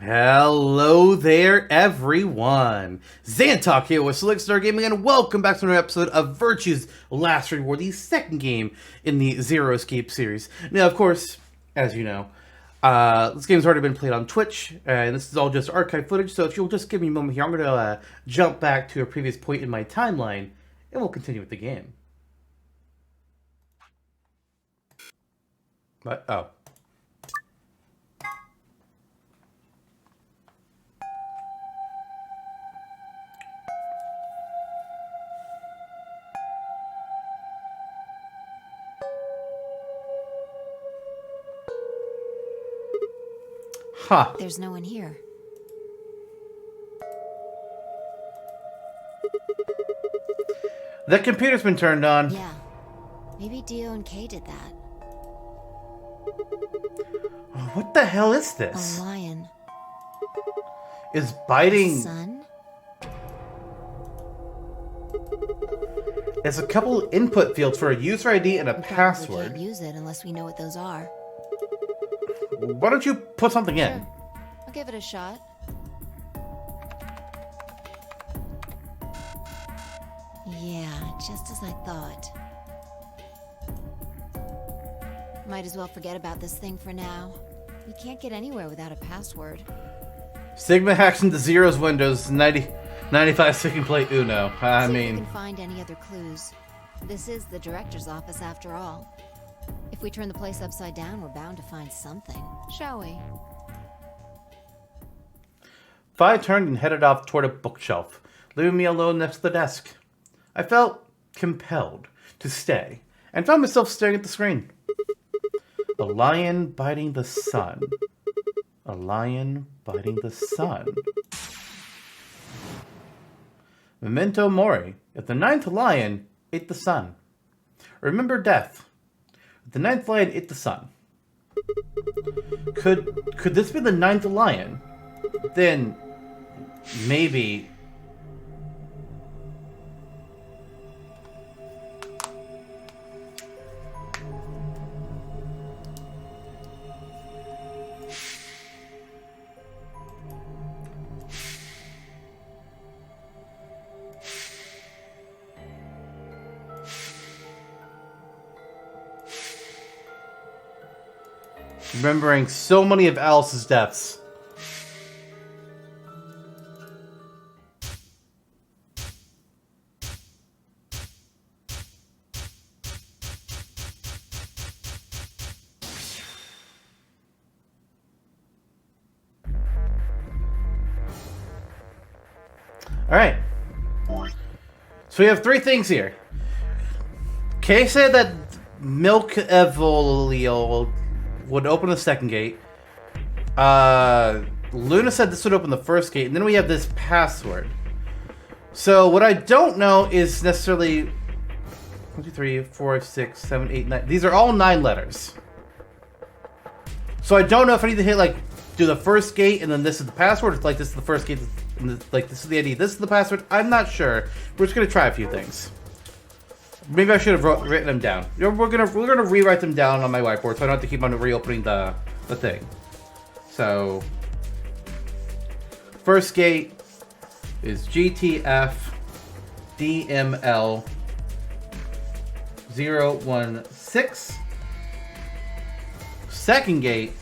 Hello there, everyone. Zantok here with Select Star Gaming, and welcome back to another episode of Virtue's Last Reward, the second game in the Zero Escape series. Now, of course, as you know, this game's already been played on Twitch, and this is all just archive footage, so if you'll just give me a moment here, I'm going to jump back to a previous point in my timeline, and we'll continue with the game. What? Oh. Huh. There's no one here. The computer's been turned on. Yeah. Maybe Dio and Kay did that. What the hell is this? A lion. Is biting... Sun? There's a couple input fields for a user ID and a We password. can't use it unless we know what those are. Why don't you put something in? Sure. I'll give it a shot. Yeah, just as I thought. Might as well forget about this thing for now. We can't get anywhere without a password. Sigma hacks into Zero's Windows 95 so you can play Uno. I See if mean... we can find any other clues. This is the director's office after all. If we turn the place upside down, we're bound to find something, shall we? Vi turned and headed off toward a bookshelf, leaving me alone next to the desk. I felt compelled to stay, and found myself staring at the screen. A lion biting the sun. A lion biting the sun. Memento mori. If the ninth lion ate the sun. Remember death. If the ninth lion ate the sun. Could this be the ninth lion? Then maybe... remembering so many of Alice's deaths. Alright. So we have three things here. Kay said that Milk Evolio would open the second gate. Luna said this would open the first gate, and then we have this password. So what I don't know is necessarily 1, 2, 3, 4, 6, 7, 8, 9. These are all 9 letters. So I don't know if I need to hit like do the first gate and then this is the password. It's like this is the first gate, and like this is the ID. This is the password. I'm not sure. We're just gonna try a few things. Maybe I should have written them down. We're gonna rewrite them down on my whiteboard, so I don't have to keep on reopening the thing. So first gate is GTF DML 016. Second gate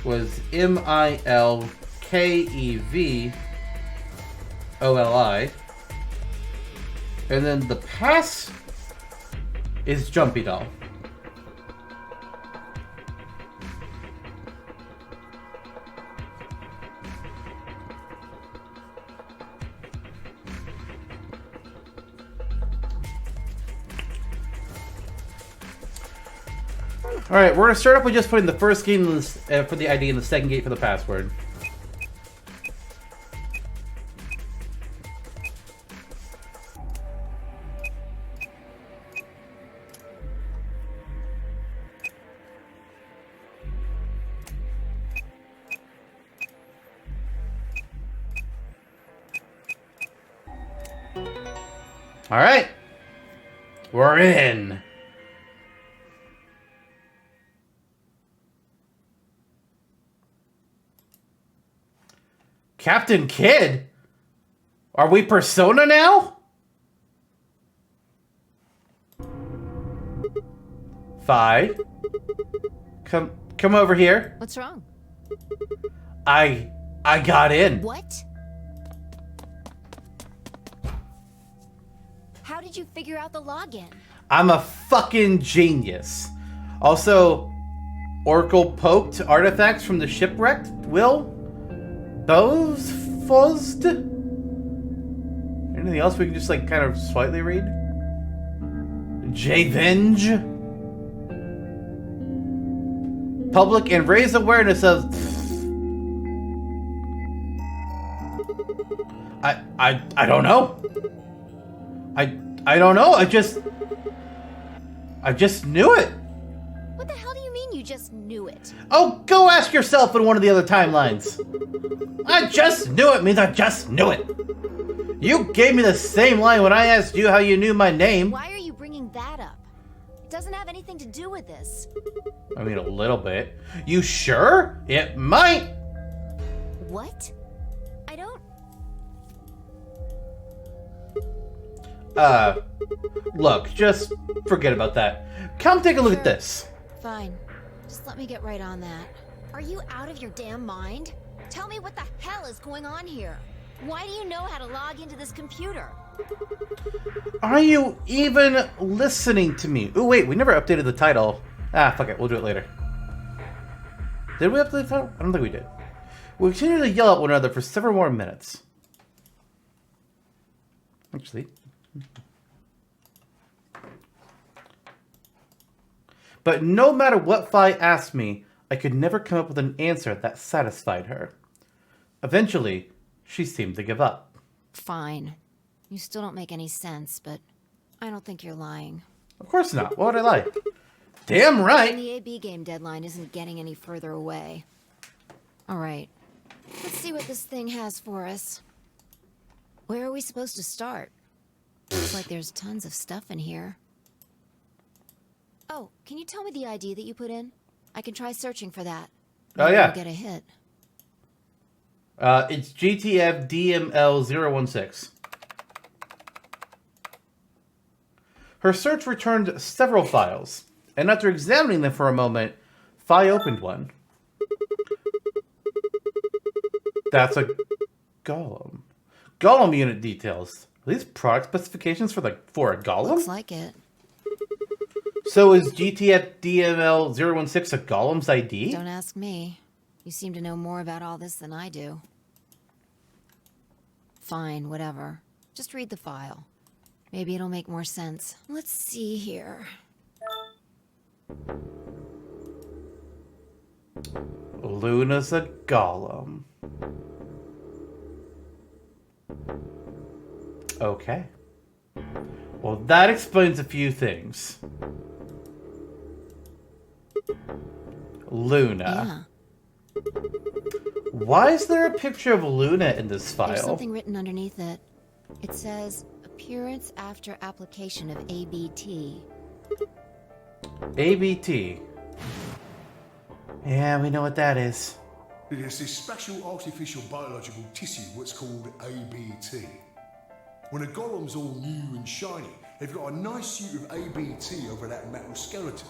was MILKEV OLI. And then the pass is Jumpy Doll. Alright, we're going to start off with just putting the first gate in for the ID and the second gate for the password. Alright. We're in. Captain Kidd? Are we Persona now? Fi. Come over here. What's wrong? I got in. What? How did you figure out the login? I'm a fucking genius. Also, Oracle poked artifacts from the shipwrecked Will Bosfosd. Anything else we can just like kind of slightly read? J-Venge. Public and raise awareness of. I don't know. I don't know. I just knew it. What the hell do you mean you just knew it? Oh, go ask yourself in one of the other timelines. I just knew it means I just knew it. You gave me the same line when I asked you how you knew my name. Why are you bringing that up? It doesn't have anything to do with this. I mean, a little bit. You sure? It might. What? I don't... Look, just forget about that. Come take a look at this. Fine. Just let me get right on that. Are you out of your damn mind? Tell me what the hell is going on here. Why do you know how to log into this computer? Are you even listening to me? Oh, wait, we never updated the title. Ah, fuck it, we'll do it later. Did we update the title? I don't think we did. We continued to yell at one another for several more minutes. Actually. But no matter what Fi asked me, I could never come up with an answer that satisfied her. Eventually, she seemed to give up. Fine. You still don't make any sense, but I don't think you're lying. Of course not. Why would I lie? Damn right! And the AB game deadline isn't getting any further away. Alright. Let's see what this thing has for us. Where are we supposed to start? Looks like there's tons of stuff in here. Oh, can you tell me the ID that you put in? I can try searching for that. Oh, yeah. We'll get a hit. It's GTF DML016. Her search returned several files, and after examining them for a moment, Fi opened one. That's a golem. Golem unit details. Are these product specifications for a golem? Looks like it. So is GTF DML016 a golem's ID? Don't ask me. You seem to know more about all this than I do. Fine, whatever. Just read the file. Maybe it'll make more sense. Let's see here. Luna's a golem. Okay. Well, that explains a few things. Luna. Yeah. Why is there a picture of Luna in this file? There's something written underneath it. It says, appearance after application of ABT. ABT. Yeah, we know what that is. There's this special artificial biological tissue, what's called ABT. When a golem's all new and shiny, they've got a nice suit of ABT over that metal skeleton.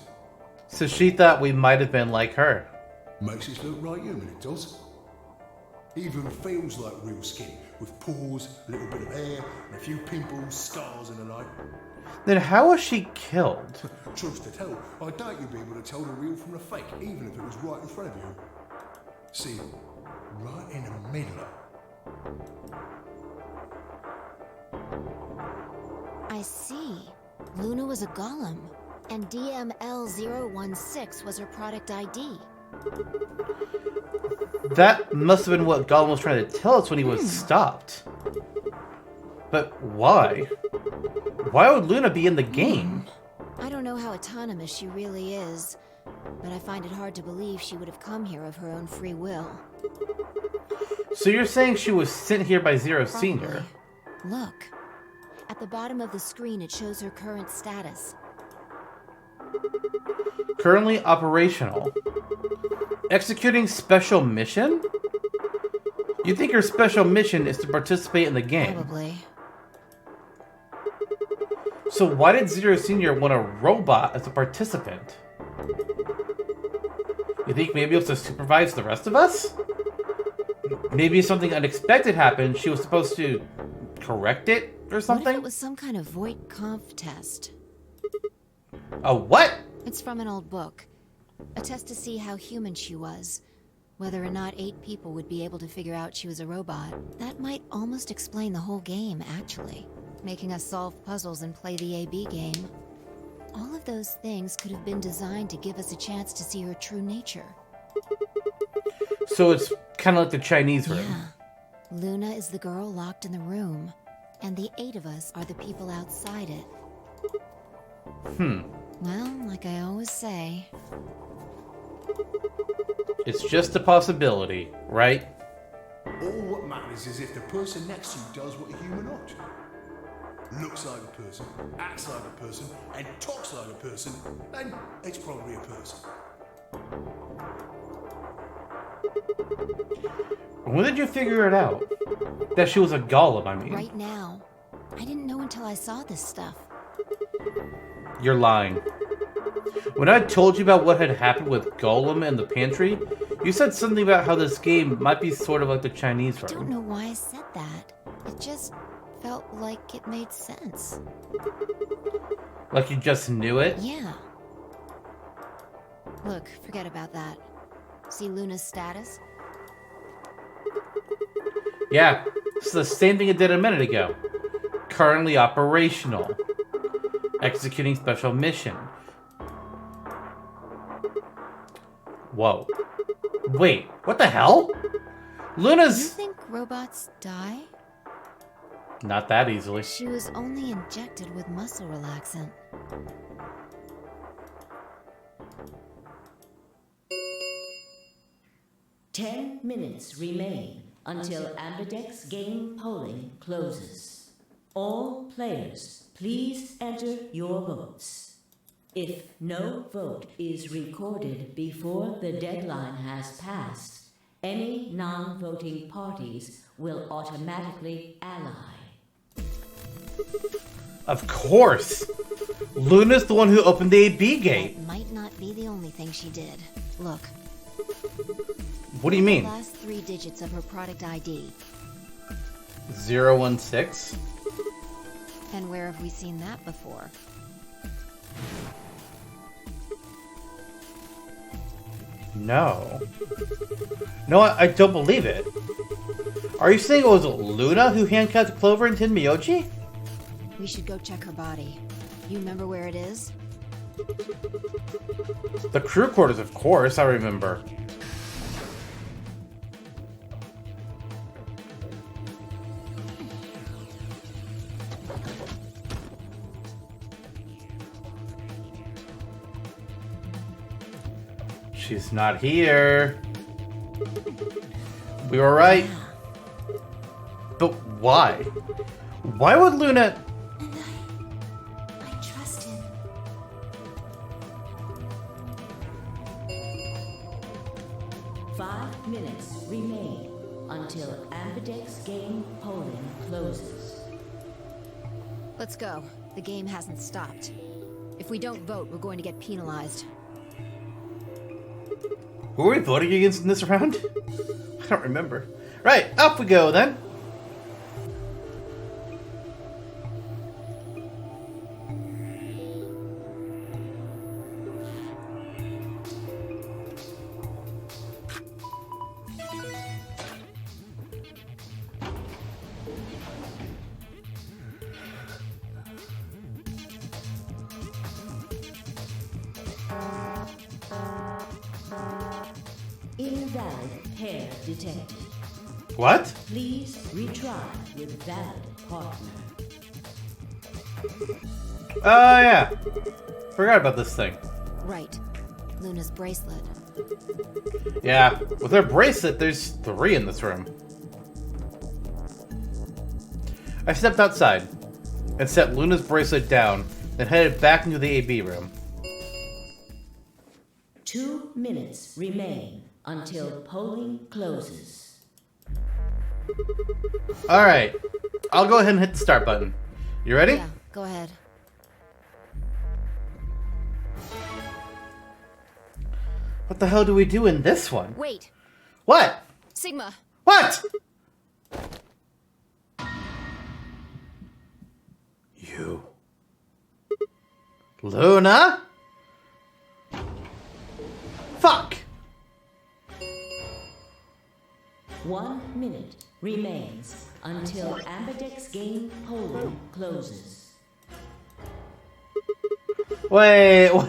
So she thought we might have been like her. Makes us look right human, it does. Even feels like real skin, with pores, a little bit of hair, and a few pimples, scars and the like. Then how was she killed? Truth to tell, I doubt you'd be able to tell the real from the fake, even if it was right in front of you. See, right in the middle. I see. Luna was a golem, and DML016 was her product ID. That must have been what Gollum was trying to tell us when he was stopped. But why? Why would Luna be in the game? I don't know how autonomous she really is, but I find it hard to believe she would have come here of her own free will. So you're saying she was sent here by Zero Senior? Look. At the bottom of the screen, it shows her current status. Currently operational. Executing special mission? You think her special mission is to participate in the game? Probably. So why did Zero Senior want a robot as a participant? You think maybe it was to supervise the rest of us? Maybe something unexpected happened. She was supposed to correct it or something? What if it was some kind of Voight-Kampf test? A what? It's from an old book. A test to see how human she was. Whether or not 8 people would be able to figure out she was a robot. That might almost explain the whole game, actually. Making us solve puzzles and play the AB game. All of those things could have been designed to give us a chance to see her true nature. So it's kind of like the Chinese room. Yeah. Luna is the girl locked in the room. And the 8 of us are the people outside it. Well, like I always say... It's just a possibility, right? All what matters is if the person next to you does what a human ought to. Looks like a person, acts like a person, and talks like a person, then it's probably a person. When did you figure it out? That she was a golem, I mean. Right now. I didn't know until I saw this stuff. You're lying. When I told you about what had happened with Golem in the pantry, you said something about how this game might be sort of like the Chinese I don't room. know why I said that. It just felt like it made sense. Like you just knew it? Yeah. Look, forget about that. See Luna's status? Yeah, it's the same thing it did a minute ago. Currently operational. Executing special mission. Whoa. Wait, what the hell? You Luna's... think robots die? Not that easily. She was only injected with muscle relaxant. Ten minutes remain until Ambidex game polling closes. All players, please enter your votes. If no vote is recorded before the deadline has passed, any non-voting parties will automatically ally. Of course! Luna's the one who opened the AB gate. That might not be the only thing she did. Look. What do you mean? The last 3 digits of her product ID. 016? And where have we seen that before? No. No, I don't believe it. Are you saying it was Luna who handcuffed Clover and Tenmyoji? We should go check her body. You remember where it is? The crew quarters, of course, I remember. She's not here. We were right. But why? Why would Luna... I trust him. Five minutes remain until Ambidex game polling closes. Let's go. The game hasn't stopped. If we don't vote, we're going to get penalized. Who are we voting against in this round? I don't remember. Right, up we go then. Invalid pair detected. What? Please retry with valid partner. Oh, yeah. Forgot about this thing. Right. Luna's bracelet. Yeah, with her bracelet, there's 3 in this room. I stepped outside and set Luna's bracelet down, then headed back into the AB room. 2 minutes remain until polling closes. Alright. I'll go ahead and hit the start button. You ready? Yeah, go ahead. What the hell do we do in this one? Wait, What? Sigma. What? You. Luna? Fuck. 1 minute remains until Ambidex game polling closes. Wait. What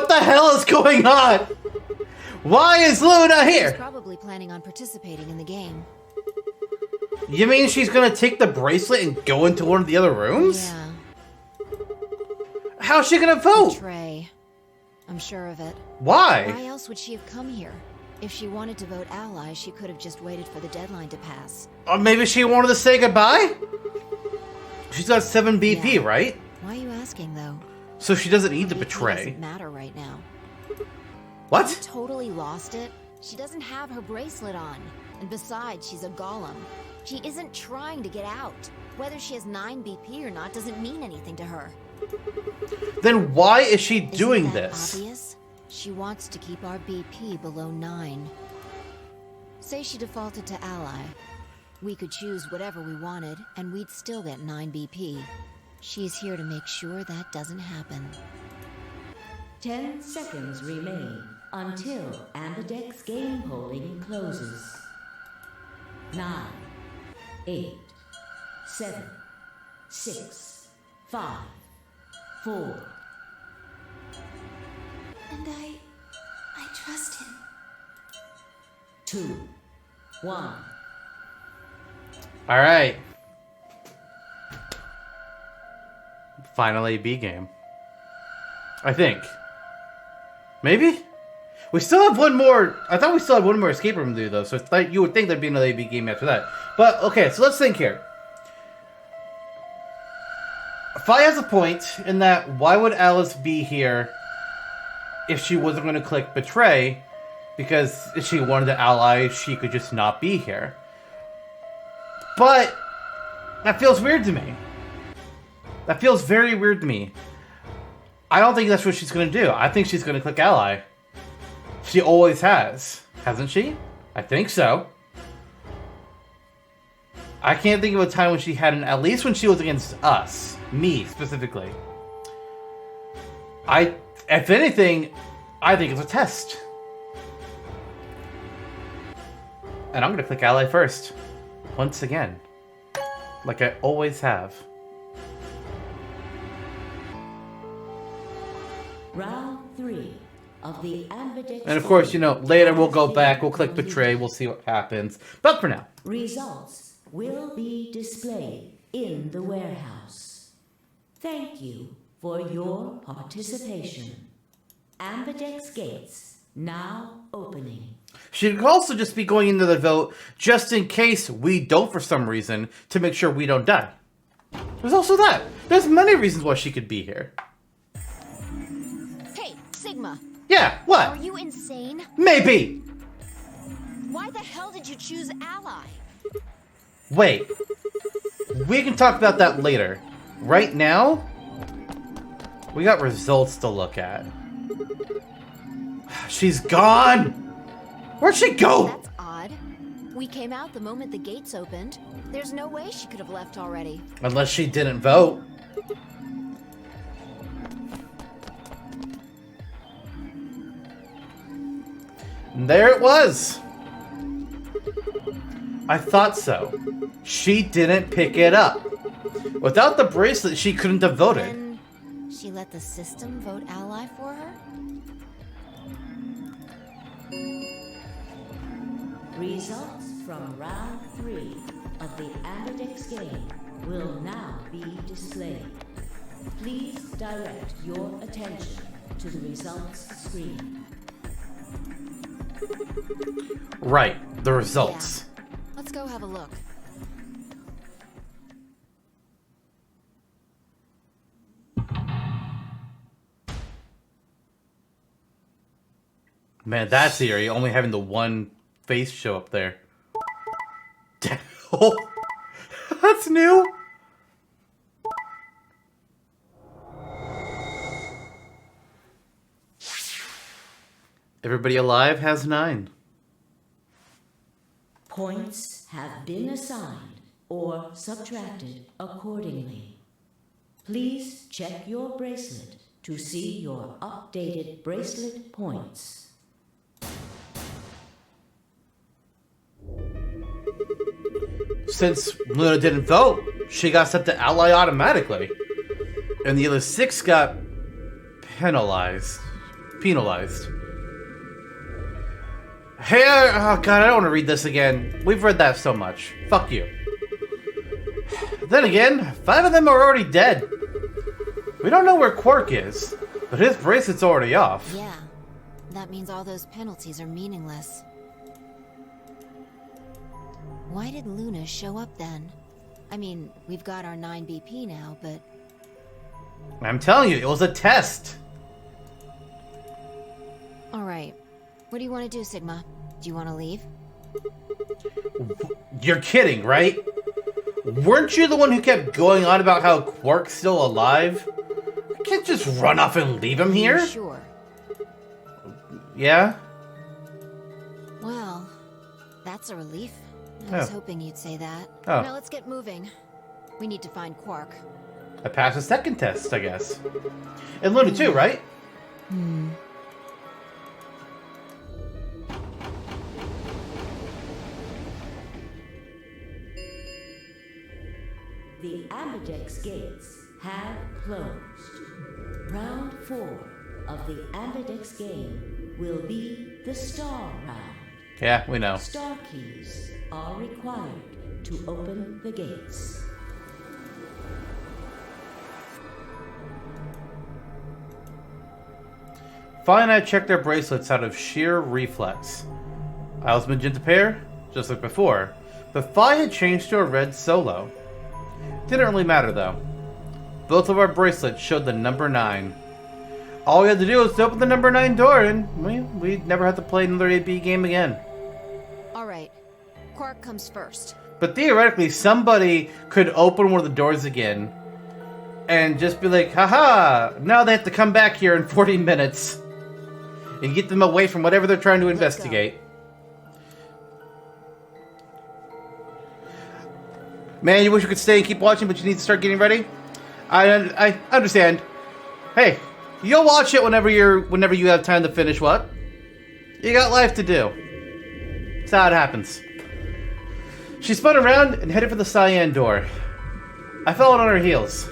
the hell is going on? Why is Luna She's here? probably planning on participating in the game. You mean she's gonna take the bracelet and go into one of the other rooms? Yeah, How's she gonna vote? Trey. I'm sure of it. Why? Why else would she have come here? If she wanted to vote ally, she could have just waited for the deadline to pass. Or maybe she wanted to say goodbye? She's got 7 BP, Yeah. right? Why are you asking, though? So she doesn't need to BP betray. doesn't matter right now. What? You totally lost it. She doesn't have her bracelet on. And besides, she's a golem. She isn't trying to get out. Whether she has 9 BP or not doesn't mean anything to her. Then why is she doing Isn't that this? obvious? She wants to keep our BP below 9. Say she defaulted to ally. We could choose whatever we wanted, and we'd still get 9 BP. She's here to make sure that doesn't happen. 10 seconds remain until Ambidex game polling closes. 9, 8, 7, 6, 5, 4. And I trust him. 2, 1. Alright. Finally, B game. I think. Maybe? We still have one more. I thought we still had one more escape room to do, though. So you would think there'd be another AB game after that. But, okay, so let's think here. Fi has a point in that why would Alice be here if she wasn't going to click betray? Because if she wanted to ally, she could just not be here. But that feels weird to me. That feels very weird to me. I don't think that's what she's going to do. I think she's going to click ally. She always has. Hasn't she? I think so. I can't think of a time when she hadn't, at least when she was against us. Me, specifically. If anything, I think it's a test. And I'm going to click ally first. Once again. Like I always have. Round 3 of the Ambidex. And of course, you know, later we'll go back, we'll click betray, we'll see what happens. But for now. Results will be displayed in the warehouse. Thank you for your participation. Ambidex gates now opening. She could also just be going into the vote just in case we don't for some reason to make sure we don't die. There's also that. There's many reasons why she could be here. Hey, Sigma! Yeah, Are what? you insane? Maybe. Why the hell did you choose ally? Wait. We can talk about that later. Right now, we got results to look at. She's gone! Where'd she go? That's odd. We came out the moment the gates opened. There's no way she could have left already. Unless she didn't vote. And there it was. I thought so. She didn't pick it up. Without the bracelet, she couldn't have voted. Then she let the system vote ally for her? Results from round 3 of the Ambidex game will now be displayed. Please direct your attention to the results screen. Right, the results. Yeah. Let's go have a look. Man, that's eerie, only having the one face show up there. Oh, that's new. Everybody alive has 9. Points have been assigned or subtracted accordingly. Please check your bracelet to see your updated bracelet points. Since Luna didn't vote, she got set to ally automatically. And the other 6 got penalized. Hey, oh god, I don't want to read this again. We've read that so much. Fuck you. Then again, 5 of them are already dead. We don't know where Quark is, but his bracelet's already off. Yeah, that means all those penalties are meaningless. Why did Luna show up then? I mean, we've got our 9 BP now, but... I'm telling you, it was a test. Alright, what do you want to do, Sigma? Do you want to leave? You're kidding, right? Weren't you the one who kept going on about how Quark's still alive? I can't just run off and leave him here. Sure. Yeah? Well, that's a relief. I was Oh. hoping you'd say that. Oh. Now let's get moving. We need to find Quark. I passed the second test, I guess. And Luna too, right? The Amberdex gates have closed. Round 4 of the Amberdex game will be the Star Round. Yeah, we know. Star keys are required to open the gates. Fi and I checked their bracelets out of sheer reflex. I was magenta pair, just like before, but Fi had changed to a red solo. Didn't really matter though. Both of our bracelets showed the number 9. All we had to do was to open the number 9 door and we'd never have to play another AB game again. Alright, Quark comes first. But theoretically, somebody could open one of the doors again and just be like, haha, now they have to come back here in 40 minutes and get them away from whatever they're trying to investigate. Man, you wish you could stay and keep watching, but you need to start getting ready? I understand. Hey, you'll watch it whenever you have time to finish what? You got life to do. That's how it happens. She spun around and headed for the cyan door. I followed on her heels.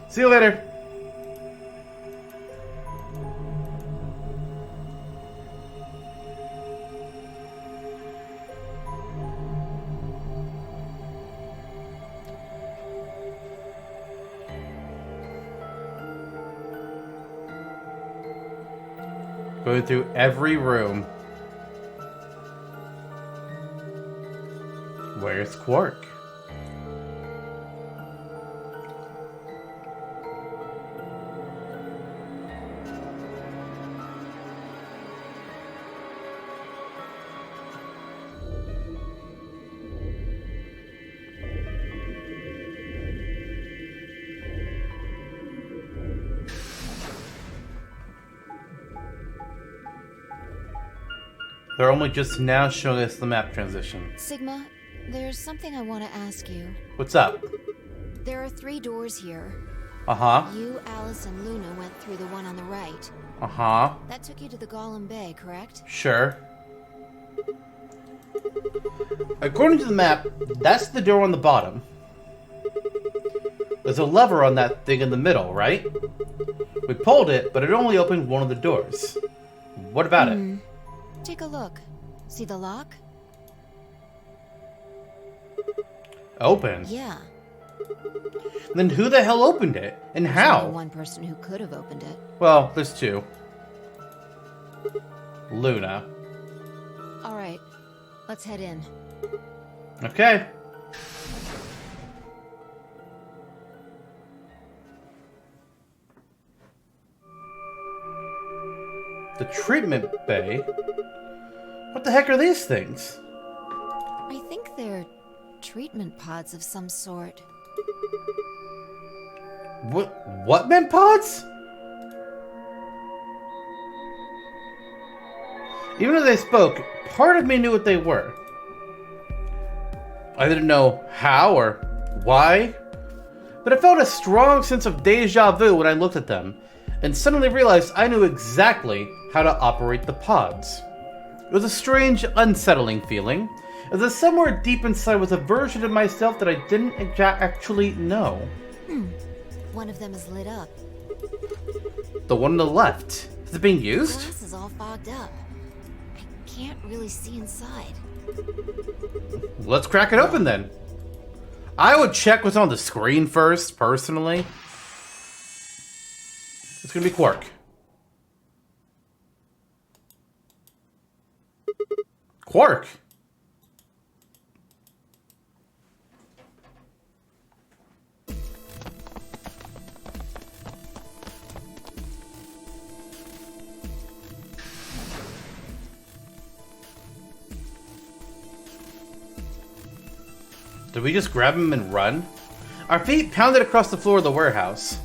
See you later. Going through every room. Where's Quark? They're only just now showing us the map transition. Sigma, there's something I want to ask you. What's up? There are 3 doors here. Uh-huh. You, Alice, and Luna went through the one on the right. Uh-huh. That took you to the Golem Bay, correct? Sure. According to the map, that's the door on the bottom. There's a lever on that thing in the middle, right? We pulled it, but it only opened one of the doors. What about it? Take a look. See the lock? Open? Yeah. Then who the hell opened it? And There's how? only one person who could have opened it. Well, there's 2. Luna. Alright, let's head in. Okay. The treatment bay? What the heck are these things? I think they're treatment pods of some sort. What mint pods? Even as they spoke, part of me knew what they were. I didn't know how or why, but I felt a strong sense of deja vu when I looked at them, and suddenly realized I knew exactly how to operate the pods. It was a strange, unsettling feeling, as if somewhere deep inside was a version of myself that I didn't actually know. One of them is lit up. The one on the left. Is it being used? Glass is all fogged up. I can't really see inside. Let's crack it open then. I would check what's on the screen first, personally. It's gonna be Quark. Quark! Did we just grab him and run? Our feet pounded across the floor of the warehouse.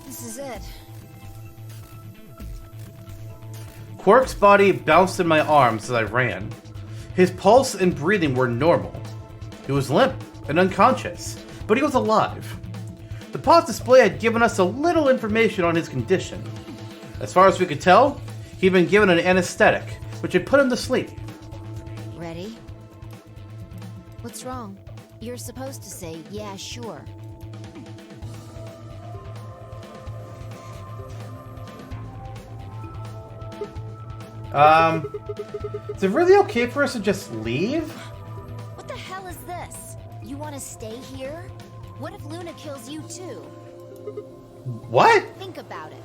This is it. Quark's body bounced in my arms as I ran. His pulse and breathing were normal. He was limp and unconscious, but he was alive. The pod's display had given us a little information on his condition. As far as we could tell, he'd been given an anesthetic, which had put him to sleep. Ready? What's wrong? You're supposed to say, yeah, sure. Is it really okay for us to just leave? What the hell is this? You want to stay here? What if Luna kills you too? What? Think about it.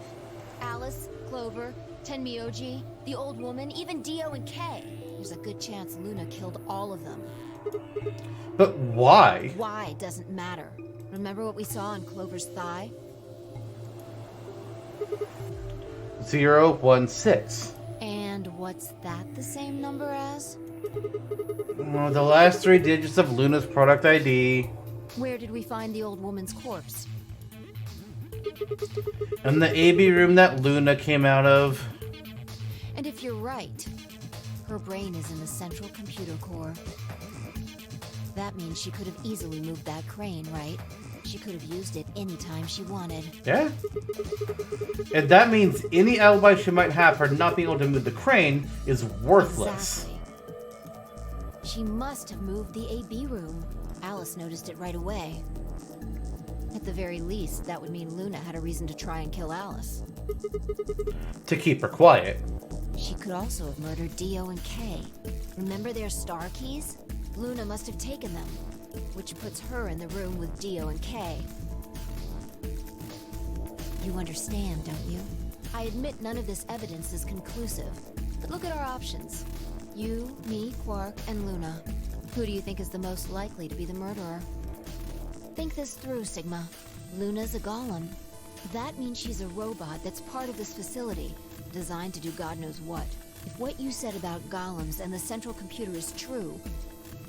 Alice, Clover, Tenmyoji, the old woman, even Dio and Kay. There's a good chance Luna killed all of them. But why? Why doesn't matter. Remember what we saw on Clover's thigh? 016. And what's that the same number as? Oh, the last 3 digits of Luna's product ID. Where did we find the old woman's corpse? In the AB room that Luna came out of. And if you're right, her brain is in the central computer core. That means she could have easily moved that crane, right? She could have used it anytime she wanted. Yeah. And that means any alibi she might have for not being able to move the crane is worthless. Exactly. She must have moved the AB room. Alice noticed it right away. At the very least, that would mean Luna had a reason to try and kill Alice. To keep her quiet. She could also have murdered Dio and Kay. Remember their star keys? Luna must have taken them, which puts her in the room with Dio and Kay. You understand, don't you? I admit none of this evidence is conclusive, but look at our options. You, me, Quark, and Luna. Who do you think is the most likely to be the murderer? Think this through, Sigma. Luna's a golem. That means she's a robot that's part of this facility, designed to do God knows what. If what you said about golems and the central computer is true,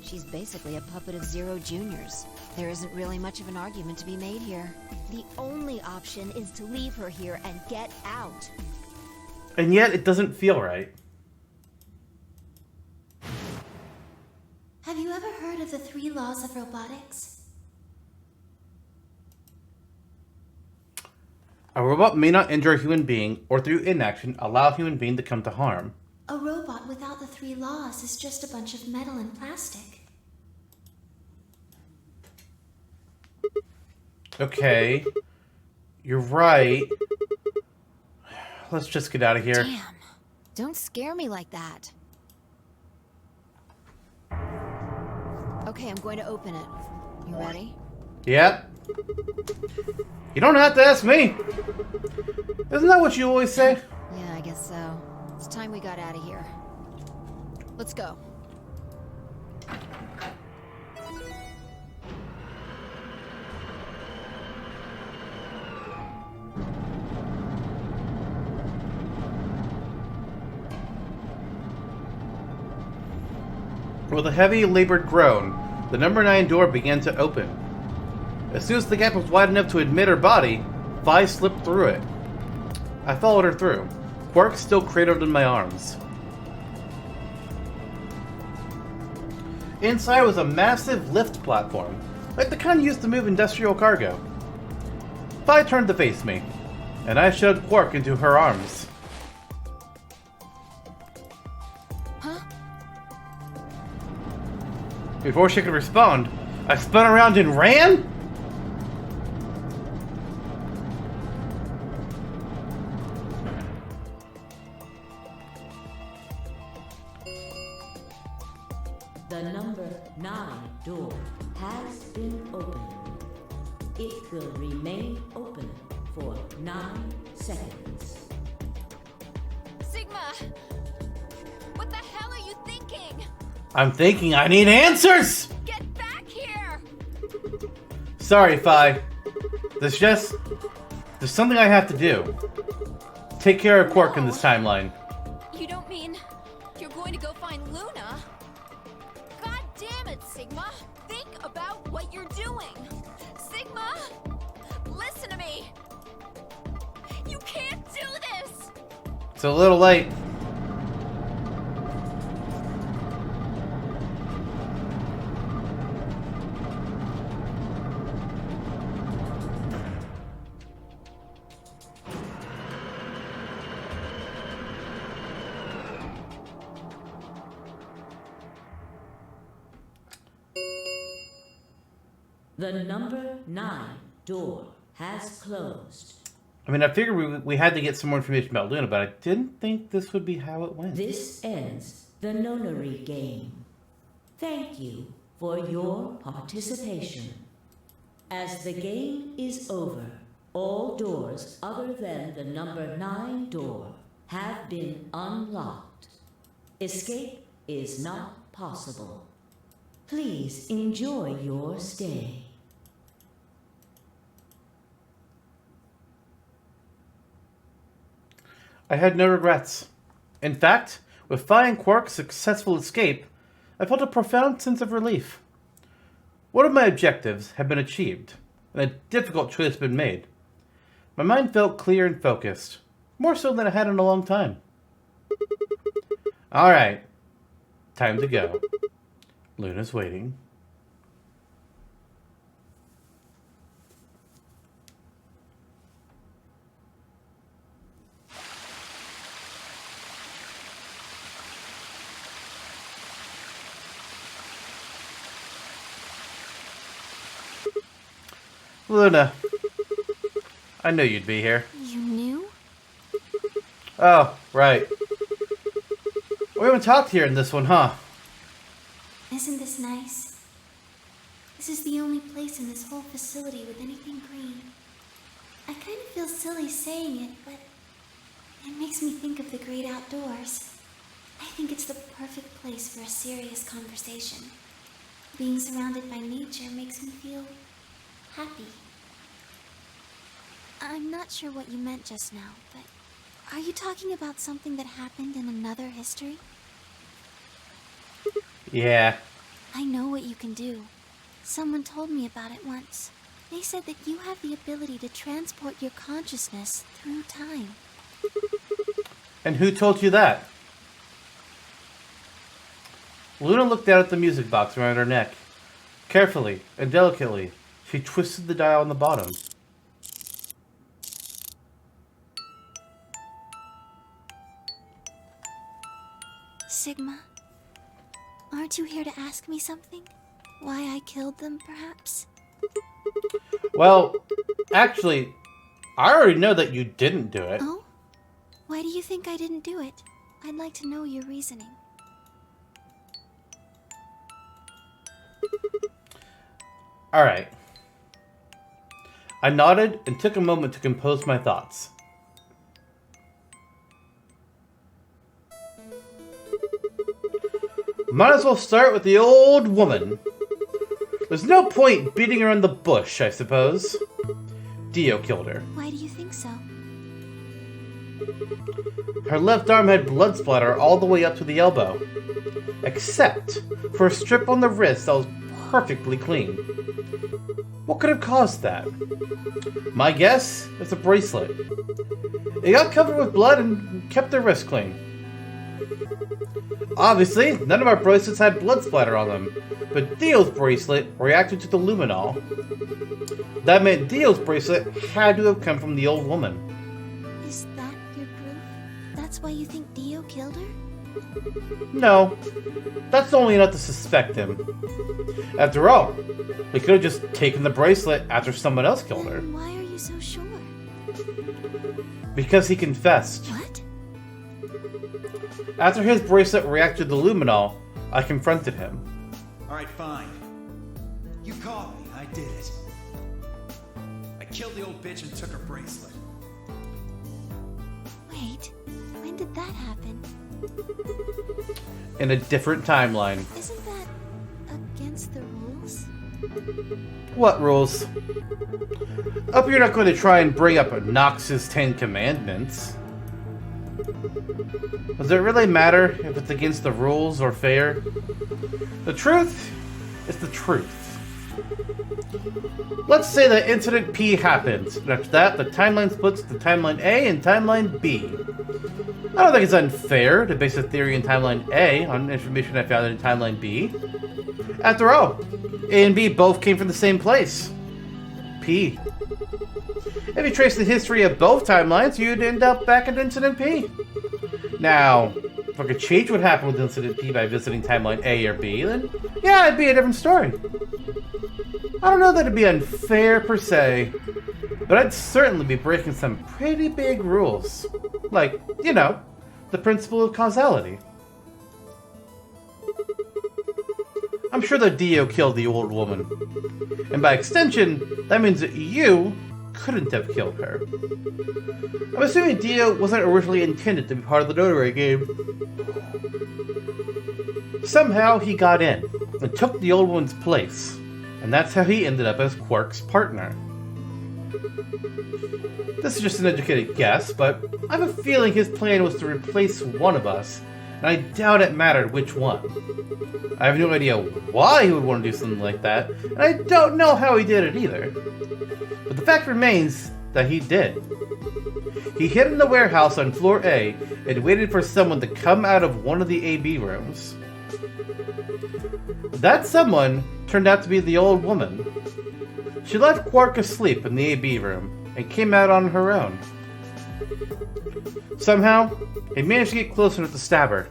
she's basically a puppet of Zero Junior's. There isn't really much of an argument to be made here. The only option is to leave her here and get out. And yet it doesn't feel right. Have you ever heard of the 3 laws of robotics? A robot may not injure a human being or through inaction allow a human being to come to harm. A robot without the 3 laws is just a bunch of metal and plastic. Okay. You're right. Let's just get out of here. Damn. Don't scare me like that. Okay. Okay, I'm going to open it. You ready? Yep. You don't have to ask me. Isn't that what you always say? Yeah, I guess so. It's time we got out of here. Let's go. With a heavy, labored groan, the number 9 door began to open. As soon as the gap was wide enough to admit her body, Vi slipped through it. I followed her through, Quark still cradled in my arms. Inside was a massive lift platform, like the kind used to move industrial cargo. Vi turned to face me, and I shoved Quark into her arms. Huh? Before she could respond, I spun around and ran? The number 9 door has been opened. It will remain open for 9 seconds. Sigma! What the hell are you thinking? I'm thinking I need answers! Get back here! Sorry, Fi. There's something I have to do. Take care of Quark in this timeline. You don't mean you're going to go find Luna? God damn it, Sigma! Think about what you're doing! Sigma! Listen to me! You can't do this! It's a little late. The number 9 door has closed. I mean, I figured we had to get some more information about Luna, but I didn't think this would be how it went. This ends the Nonary Game. Thank you for your participation. As the game is over, all doors other than the number 9 door have been unlocked. Escape is not possible. Please enjoy your stay. I had no regrets. In fact, with Fi and Quark's successful escape, I felt a profound sense of relief. One of my objectives had been achieved, and a difficult choice been made. My mind felt clear and focused, more so than I had in a long time. Alright, time to go. Luna's waiting. Luna, I knew you'd be here. You knew? Oh, right. We haven't talked here in this one, huh? Isn't this nice? This is the only place in this whole facility with anything green. I kind of feel silly saying it, but it makes me think of the great outdoors. I think it's the perfect place for a serious conversation. Being surrounded by nature makes me feel happy. I'm not sure what you meant just now, but are you talking about something that happened in another history? Yeah. I know what you can do. Someone told me about it once. They said that you have the ability to transport your consciousness through time. And who told you that? Luna looked down at the music box around her neck. Carefully and delicately, she twisted the dial on the bottom. Sigma, aren't you here to ask me something? Why I killed them, perhaps? Well, actually, I already know that you didn't do it. Oh? Why do you think I didn't do it? I'd like to know your reasoning. Alright. I nodded and took a moment to compose my thoughts. Might as well start with the old woman. There's no point beating around the bush, I suppose. Dio killed her. Why do you think so? Her left arm had blood splatter all the way up to the elbow. Except for a strip on the wrist that was perfectly clean. What could have caused that? My guess is a bracelet. It got covered with blood and kept the wrist clean. Obviously, none of our bracelets had blood splatter on them, but Dio's bracelet reacted to the luminol. That meant Dio's bracelet had to have come from the old woman. Is that your proof? That's why you think Dio killed her? No, that's only enough to suspect him. After all, we could have just taken the bracelet after someone else killed her. Then why are you so sure? Because he confessed. What? After his bracelet reacted to the luminol, I confronted him. Alright, fine. You caught me. I did it. I killed the old bitch and took her bracelet. Wait, when did that happen? In a different timeline. Isn't that against the rules? What rules? Hope you're not going to try and bring up Nox's 10 Commandments. Does it really matter if it's against the rules or fair? The truth is the truth. Let's say that Incident P happens, and after that, the timeline splits to Timeline A and Timeline B. I don't think it's unfair to base a theory in Timeline A on information I found in Timeline B. After all, A and B both came from the same place. P. If you trace the history of both timelines, you'd end up back at Incident P. Now, if I could change what happened with Incident P by visiting Timeline A or B, then yeah, it'd be a different story. I don't know that it'd be unfair per se, but I'd certainly be breaking some pretty big rules. Like, you know, the principle of causality. I'm sure that Dio killed the old woman. And by extension, that means that you couldn't have killed her. I'm assuming Dio wasn't originally intended to be part of the Nonary Game. Somehow he got in and took the old woman's place, and that's how he ended up as Quark's partner. This is just an educated guess, but I have a feeling his plan was to replace one of us, and I doubt it mattered which one. I have no idea why he would want to do something like that, and I don't know how he did it either. But the fact remains that he did. He hid in the warehouse on floor A and waited for someone to come out of one of the AB rooms. That someone turned out to be the old woman. She left Quark asleep in the AB room and came out on her own. Somehow, he managed to get close enough to stab her.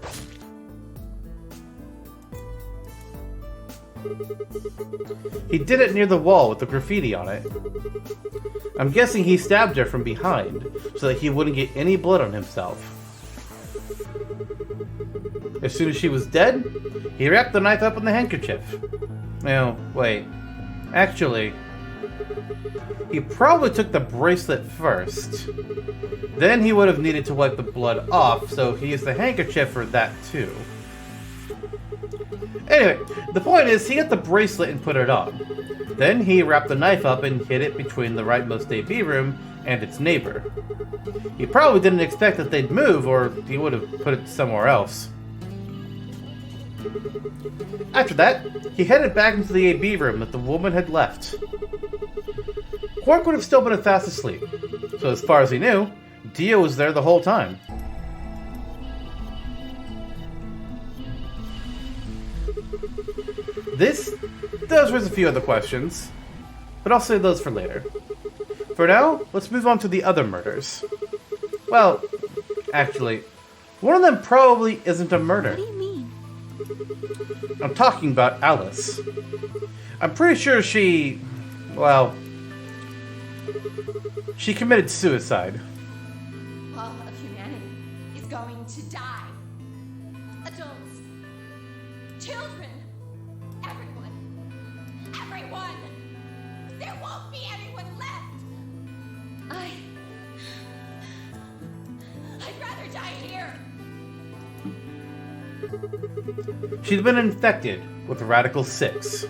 He did it near the wall with the graffiti on it. I'm guessing he stabbed her from behind so that he wouldn't get any blood on himself. As soon as she was dead, he wrapped the knife up in the handkerchief. No, wait. Actually, he probably took the bracelet first. Then he would have needed to wipe the blood off, so he used the handkerchief for that too. Anyway, the point is, he got the bracelet and put it on. Then he wrapped the knife up and hid it between the rightmost AB room and its neighbor. He probably didn't expect that they'd move, or he would have put it somewhere else. After that, he headed back into the AB room that the woman had left. Quark would have still been fast asleep, so as far as he knew, Dio was there the whole time. Those raise a few other questions, but I'll save those for later. For now, let's move on to the other murders. Well, actually, one of them probably isn't a murder. What do you mean? I'm talking about Alice. I'm pretty sure she committed suicide. All of humanity is going to die. Adults, children, everyone. She'd been infected with Radical 6.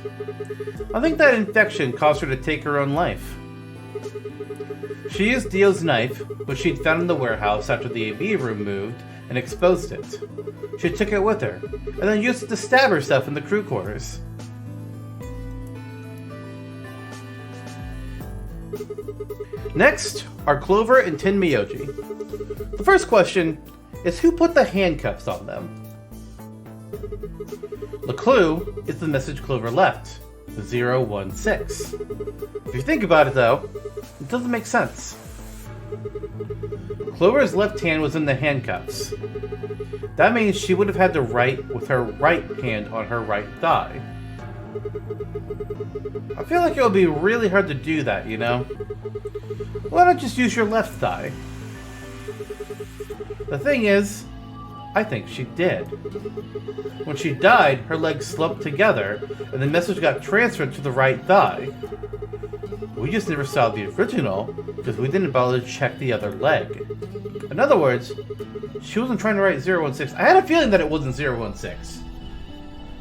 I think that infection caused her to take her own life. She used Dio's knife, which she'd found in the warehouse after the AV room moved, and exposed it. She took it with her, and then used it to stab herself in the crew quarters. Next are Clover and Tin Miyoji. The first question is who put the handcuffs on them? The clue is the message Clover left, 016. If you think about it though, it doesn't make sense. Clover's left hand was in the handcuffs. That means she would have had to write with her right hand on her right thigh. I feel like it would be really hard to do that, you know? Why not just use your left thigh? The thing is, I think she did. When she died, her legs slumped together, and the message got transferred to the right thigh. We just never saw the original, because we didn't bother to check the other leg. In other words, she wasn't trying to write 016. I had a feeling that it wasn't 016.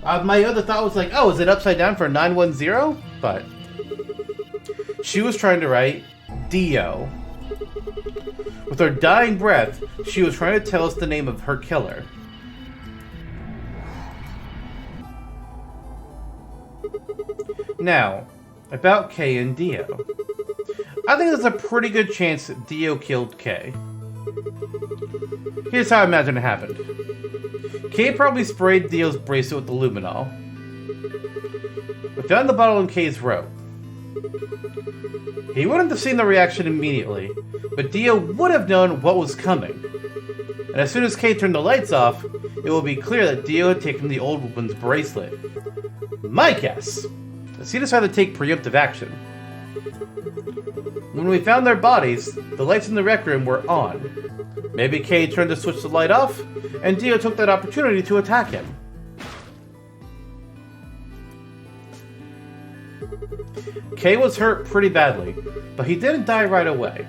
My other thought was like, oh, is it upside down for 910? But she was trying to write Dio. With her dying breath, she was trying to tell us the name of her killer. Now, about Kay and Dio. I think there's a pretty good chance that Dio killed Kay. Here's how I imagine it happened. Kay probably sprayed Dio's bracelet with the luminol. We found the bottle in Kay's robe. He wouldn't have seen the reaction immediately, but Dio would have known what was coming. And as soon as Kay turned the lights off, it will be clear that Dio had taken the old woman's bracelet. My guess is he decided to take preemptive action. When we found their bodies, the lights in the rec room were on. Maybe Kay turned to switch the light off, and Dio took that opportunity to attack him. Kay was hurt pretty badly, but he didn't die right away.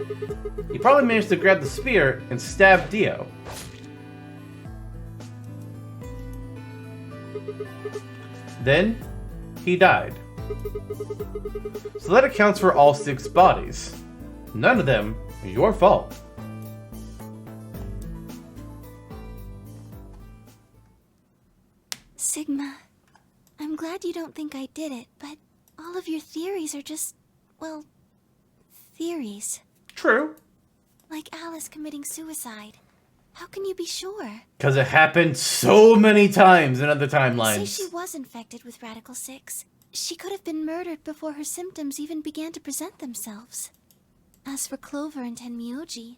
He probably managed to grab the spear and stab Dio. Then, he died. So that accounts for all 6 bodies. None of them are your fault. Sigma, I'm glad you don't think I did it, but all of your theories are just, well, theories. True. Like Alice committing suicide. How can you be sure? Because it happened so many times in other timelines. Say she was infected with Radical 6. She could have been murdered before her symptoms even began to present themselves. As for Clover and Tenmyoji,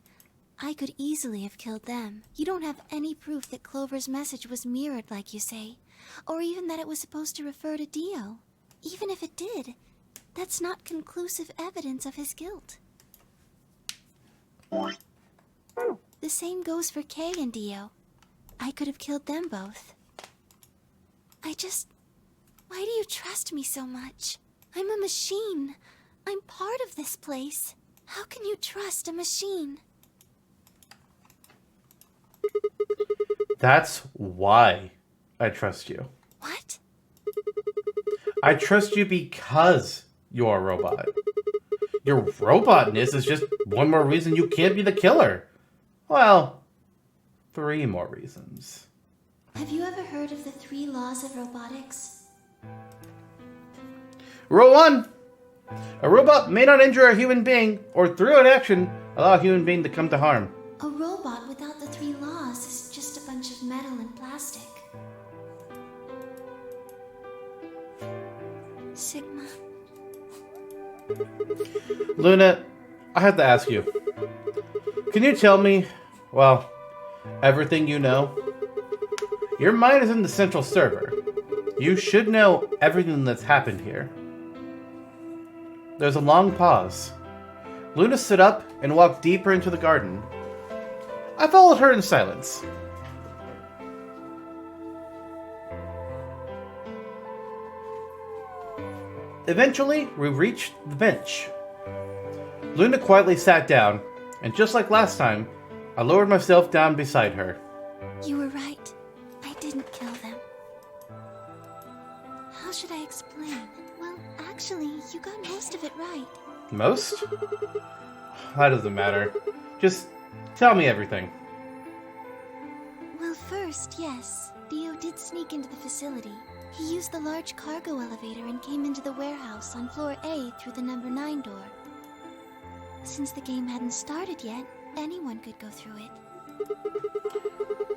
I could easily have killed them. You don't have any proof that Clover's message was mirrored like you say, or even that it was supposed to refer to Dio. Even if it did, that's not conclusive evidence of his guilt. The same goes for Kay and Dio. I could have killed them both. Why do you trust me so much? I'm a machine. I'm part of this place. How can you trust a machine? That's why I trust you. What? I trust you because you're a robot. Your robotness is just one more reason you can't be the killer. Well, 3 more reasons. Have you ever heard of the 3 laws of robotics? Rule 1. A robot may not injure a human being or through an action allow a human being to come to harm. A robot without the 3 laws is just a bunch of metal and plastic. Sigma. Luna, I have to ask you. Can you tell me, well, everything you know? Your mind is in the central server. You should know everything that's happened here. There's a long pause. Luna stood up and walked deeper into the garden. I followed her in silence. Eventually, we reached the bench. Luna quietly sat down, and just like last time, I lowered myself down beside her. You were right. I did didn't kill them. How should I explain? Well, actually, you got most of it right. Most? That doesn't matter. Just tell me everything. Well, first, yes, Dio did sneak into the facility. He used the large cargo elevator and came into the warehouse on floor A through the number 9 door. Since the game hadn't started yet, anyone could go through it.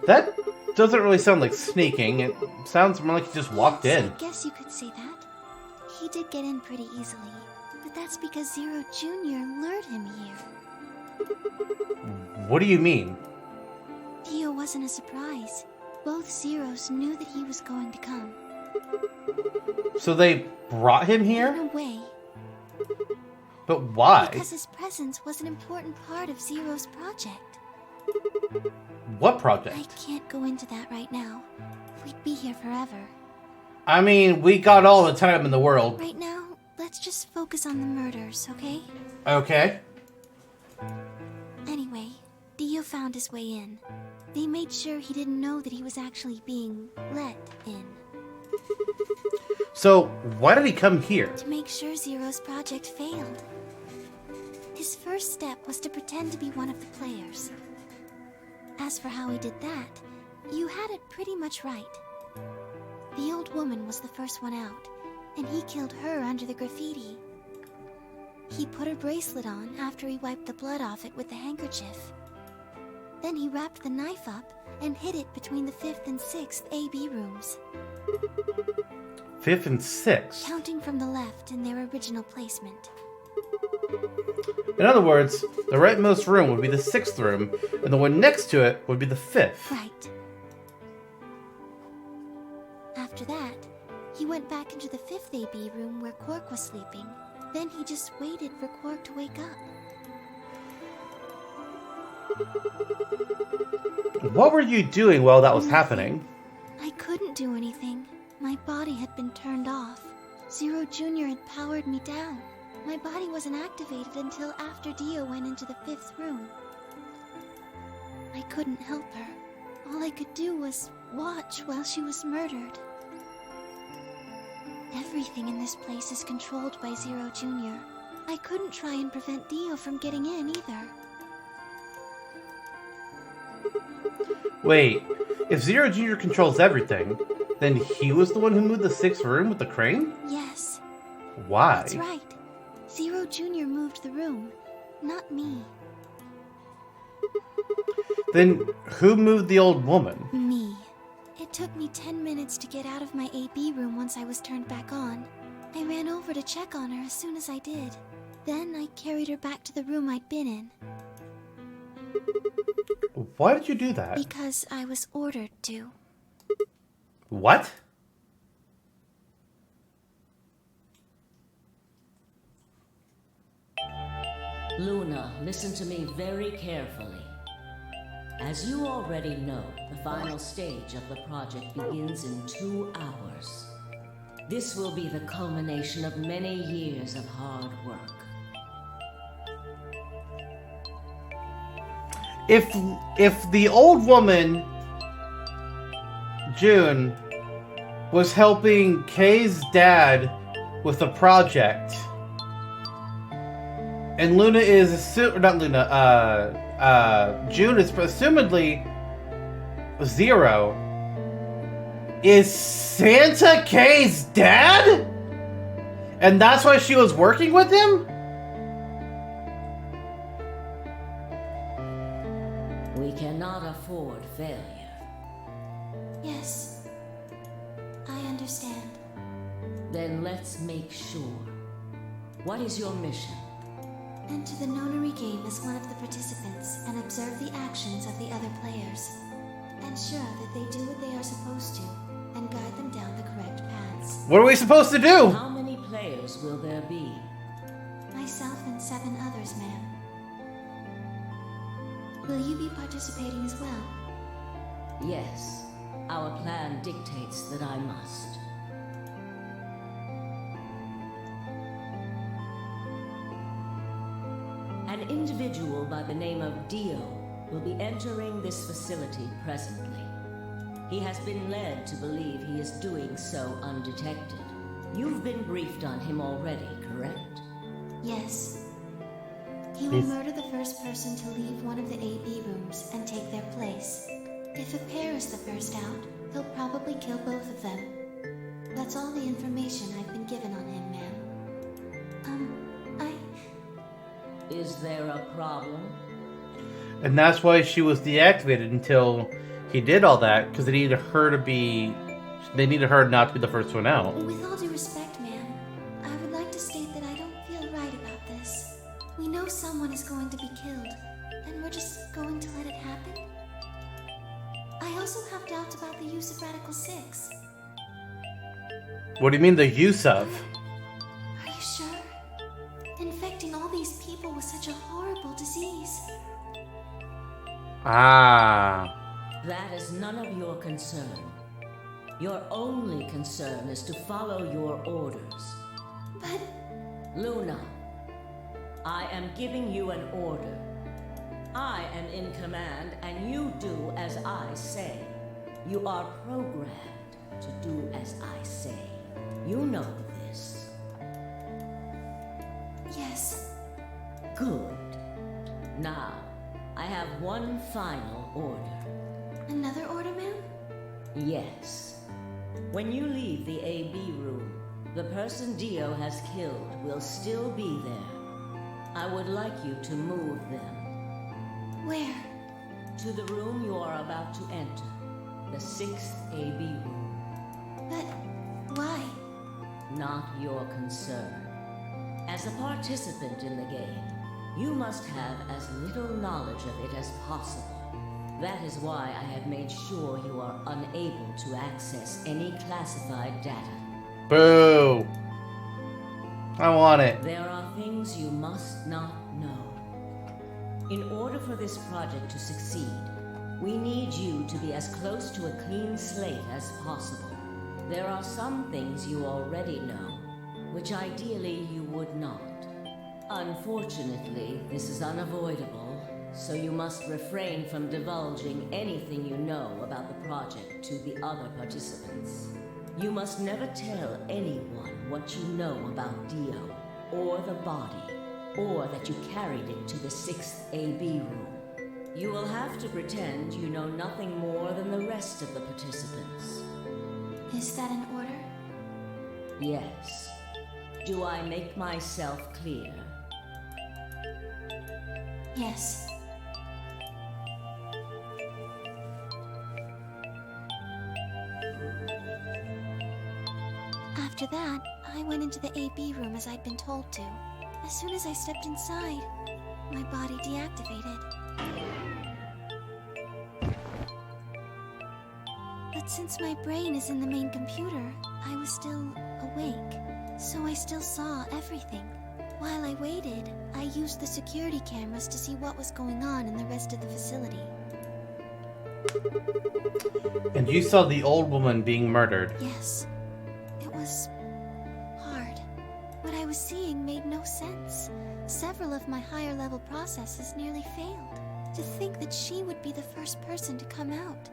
That doesn't really sound like sneaking. It sounds more like he just walked Yes, in. I guess you could say that. He did get in pretty easily, but that's because Zero Jr. lured him here. What do you mean? Dio wasn't a surprise. Both Zeros knew that he was going to come. So they brought him In here? a way, But why? because his presence was an important part of Zero's project. What I project? can't go into that right now. We'd be here forever. I mean, we got all the time in the world. Right now, let's just focus on the murders, okay? Okay. Anyway, Dio found his way in. They made sure he didn't know that he was actually being let in. So, why did he come here? To make sure Zero's project failed. His first step was to pretend to be one of the players. As for how he did that, you had it pretty much right. The old woman was the first one out, and he killed her under the graffiti. He put her bracelet on after he wiped the blood off it with the handkerchief. Then he wrapped the knife up and hid it between the 5th and 6th AB rooms, 5th and 6th. counting from the left in their original placement. In other words, the rightmost room would be the 6th room, and the one next to it would be the 5th. Right. After that, he went back into the 5th AB room where Quark was sleeping. Then he just waited for Quark to wake up. What were you doing while that was Nothing. happening? I couldn't do anything. My body had been turned off. Zero Jr. had powered me down. My body wasn't activated until after Dio went into the 5th room. I couldn't help her. All I could do was watch while she was murdered. Everything in this place is controlled by Zero Jr. I couldn't try and prevent Dio from getting in either. Wait, if Zero Jr. controls everything, then he was the one who moved the 6th room with the crane? Yes, Why? that's right. Zero Jr. moved the room, not me. Then who moved the old woman? Me. It took me 10 minutes to get out of my AB room once I was turned back on. I ran over to check on her as soon as I did. Then I carried her back to the room I'd been in, Why did you do that? because I was ordered to. What? Luna, listen to me very carefully. As you already know, the final stage of the project begins in 2 hours. This will be the culmination of many years of hard work. If the old woman, June, was helping Kay's dad with the project, and Luna is not Luna, June is presumably Zero, is Santa Kay's dad? And that's why she was working with him? We cannot afford failure. Yes, I understand. Then let's make sure. What is your mission? Enter the Nonary Game as one of the participants and observe the actions of the other players. Ensure that they do what they are supposed to and guide them down the correct paths. What are we supposed to do? How many players will there be? Myself and 7 others, ma'am. Will you be participating as well? Yes, our plan dictates that I must. An individual by the name of Dio will be entering this facility presently. He has been led to believe he is doing so undetected. You've been briefed on him already, correct? Yes. He will murder the first person to leave one of the AB rooms and take their place. If a pair is the first out, he'll probably kill both of them. That's all the information I've been given on him, ma'am. Is there a problem? And that's why she was deactivated until he did all that, because they needed her not to be the first one out. With all due respect, ma'am, I would like to state that I don't feel right about this. We know someone is going to be killed, and we're just going to let it happen? I also have doubts about the use of Radical 6. What do you mean the use of? Are you sure? Infecting all these people with such a horrible disease. Ah. That is none of your concern. Your only concern is to follow your orders. But... Luna, I am giving you an order. I am in command, and you do as I say. You are programmed to do as I say. You know this. yes. Good. Now, I have one final order. Another order, ma'am? Yes. When you leave the AB room, the person Dio has killed will still be there. I would like you to move them. Where? To the room you are about to enter. The 6th AB room. But why? Not your concern. As a participant in the game, you must have as little knowledge of it as possible. That is why I have made sure you are unable to access any classified data. Boo! I want it. There are things you must not know. In order for this project to succeed, we need you to be as close to a clean slate as possible. There are some things you already know, which ideally you would not. Unfortunately, this is unavoidable, so you must refrain from divulging anything you know about the project to the other participants. You must never tell anyone what you know about Dio, or the body, or that you carried it to the 6th AB room. You will have to pretend you know nothing more than the rest of the participants. Is that an order? Yes. Do I make myself clear? Yes. After that, I went into the AB room as I'd been told to. As soon as I stepped inside, my body deactivated. But since my brain is in the main computer, I was still awake, so I still saw everything. While I waited, I used the security cameras to see what was going on in the rest of the facility. And you saw the old woman being murdered. Yes. It was hard. What I was seeing made no sense. Several of my higher level processes nearly failed. To think that she would be the first person to come out.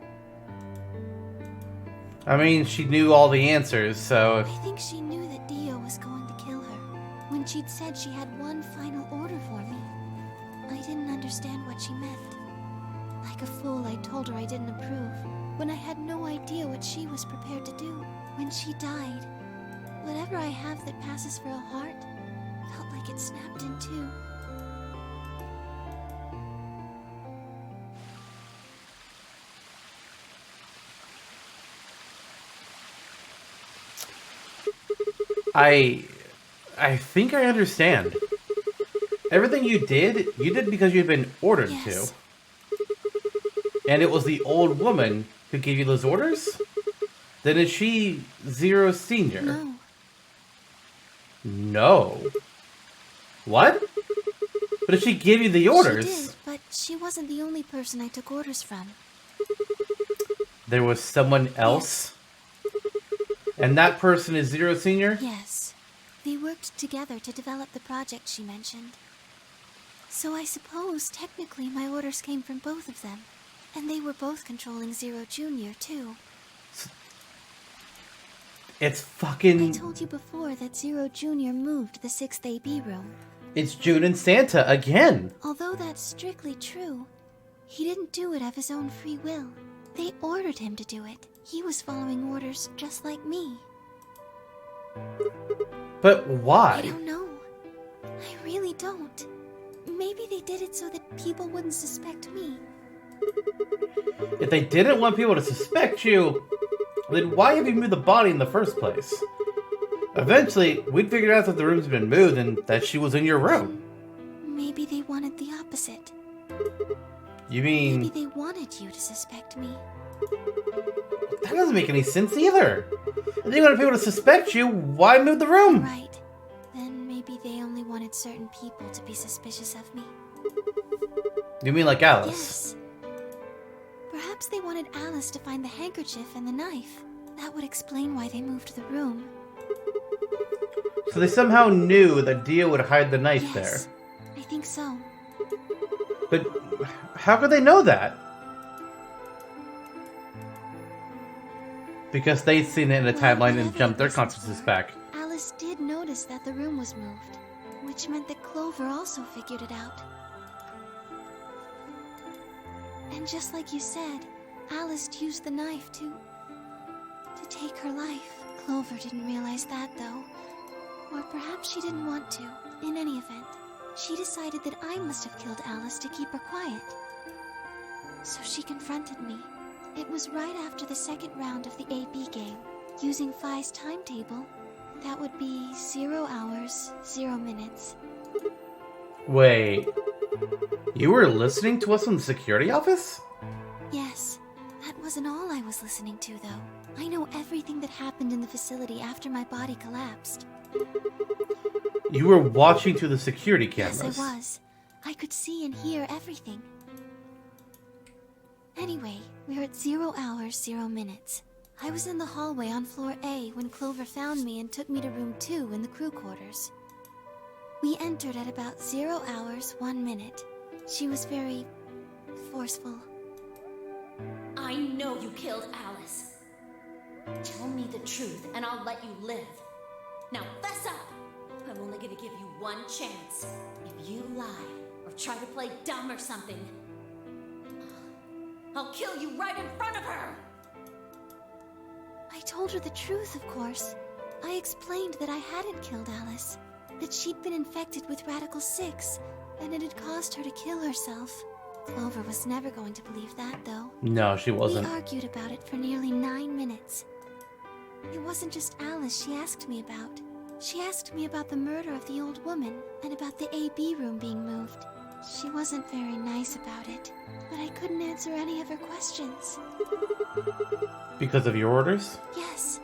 I mean, she knew all the answers, so... I think she knew that Dio was going to kill her. When she'd said she had one final order for me, I didn't understand what she meant. Like a fool, I told her I didn't approve, when I had no idea what she was prepared to do. When she died, whatever I have that passes for a heart felt like it snapped in two. I think I understand. Everything you did because you'd been ordered to. And it was the old woman who gave you those orders? Then is she Zero Senior? No. No. What? But if she gave you the orders... She did, but she wasn't the only person I took orders from. There was someone else? And that person is Zero Senior? Yes. They worked together to develop the project she mentioned. So I suppose, technically, my orders came from both of them. And they were both controlling Zero Junior, too. It's I fucking... told you before that Zero Jr. moved the 6th AB room. It's June and Santa again. Although that's strictly true, he didn't do it of his own free will. They ordered him to do it. He was following orders just like me. But I why? don't know. I really don't. Maybe they did it so that people wouldn't suspect me. If they didn't want people to suspect you, then why have you moved the body in the first place? Eventually, we'd figure out that the room's been moved and that she was in your room. Maybe they wanted the opposite. You Maybe mean... they wanted you to suspect me. That doesn't make any sense either. If they wanted people to suspect you, why move the room? Right. Then maybe they only wanted certain people to be suspicious of me. You mean like Alice? Yes. Perhaps they wanted Alice to find the handkerchief and the knife. That would explain why they moved the room. So they somehow knew that Dia would hide the knife Yes, there. I think so. But how could they know that? Because they'd seen it in the timeline and jumped their consciousness back. Alice did notice that the room was moved, which meant that Clover also figured it out. And just like you said, Alice used the knife to take her life. Clover didn't realize that, though. Or perhaps she didn't want to. In any event, she decided that I must have killed Alice to keep her quiet. So she confronted me. It was right after the second round of the AB game. Using Phi's timetable, that would be 0 hours, 0 minutes. Wait. You were listening to us in the security office? Yes, that wasn't all I was listening to, though. I know everything that happened in the facility after my body collapsed. You were watching through the security cameras. Yes, I was. I could see and hear everything. Anyway, we're at 0 hours, 0 minutes. I was in the hallway on floor A when Clover found me and took me to room 2 in the crew quarters. We entered at about 0 hours, 1 minute. She was very forceful. I know you killed Alice. Tell me the truth and I'll let you live. Now fess up! I'm only gonna give you one chance. If you lie or try to play dumb or something, I'll kill you right in front of her! I told her the truth, of course. I explained that I hadn't killed Alice, that she'd been infected with Radical 6, and it had caused her to kill herself. Clover was never going to believe that, though. No, she wasn't. We argued about it for nearly 9 minutes. It wasn't just Alice she asked me about. She asked me about the murder of the old woman, and about the AB room being moved. She wasn't very nice about it, but I couldn't answer any of her questions. Because of your orders? Yes.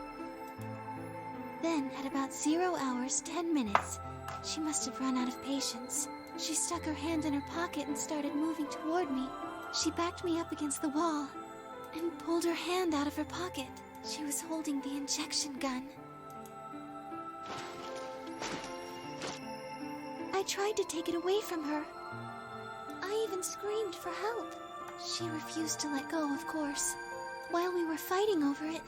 Then, at about 0 hours, 10 minutes, she must have run out of patience. She stuck her hand in her pocket and started moving toward me. She backed me up against the wall and pulled her hand out of her pocket. She was holding the injection gun. I tried to take it away from her. I even screamed for help. She refused to let go, of course, while we were fighting over it.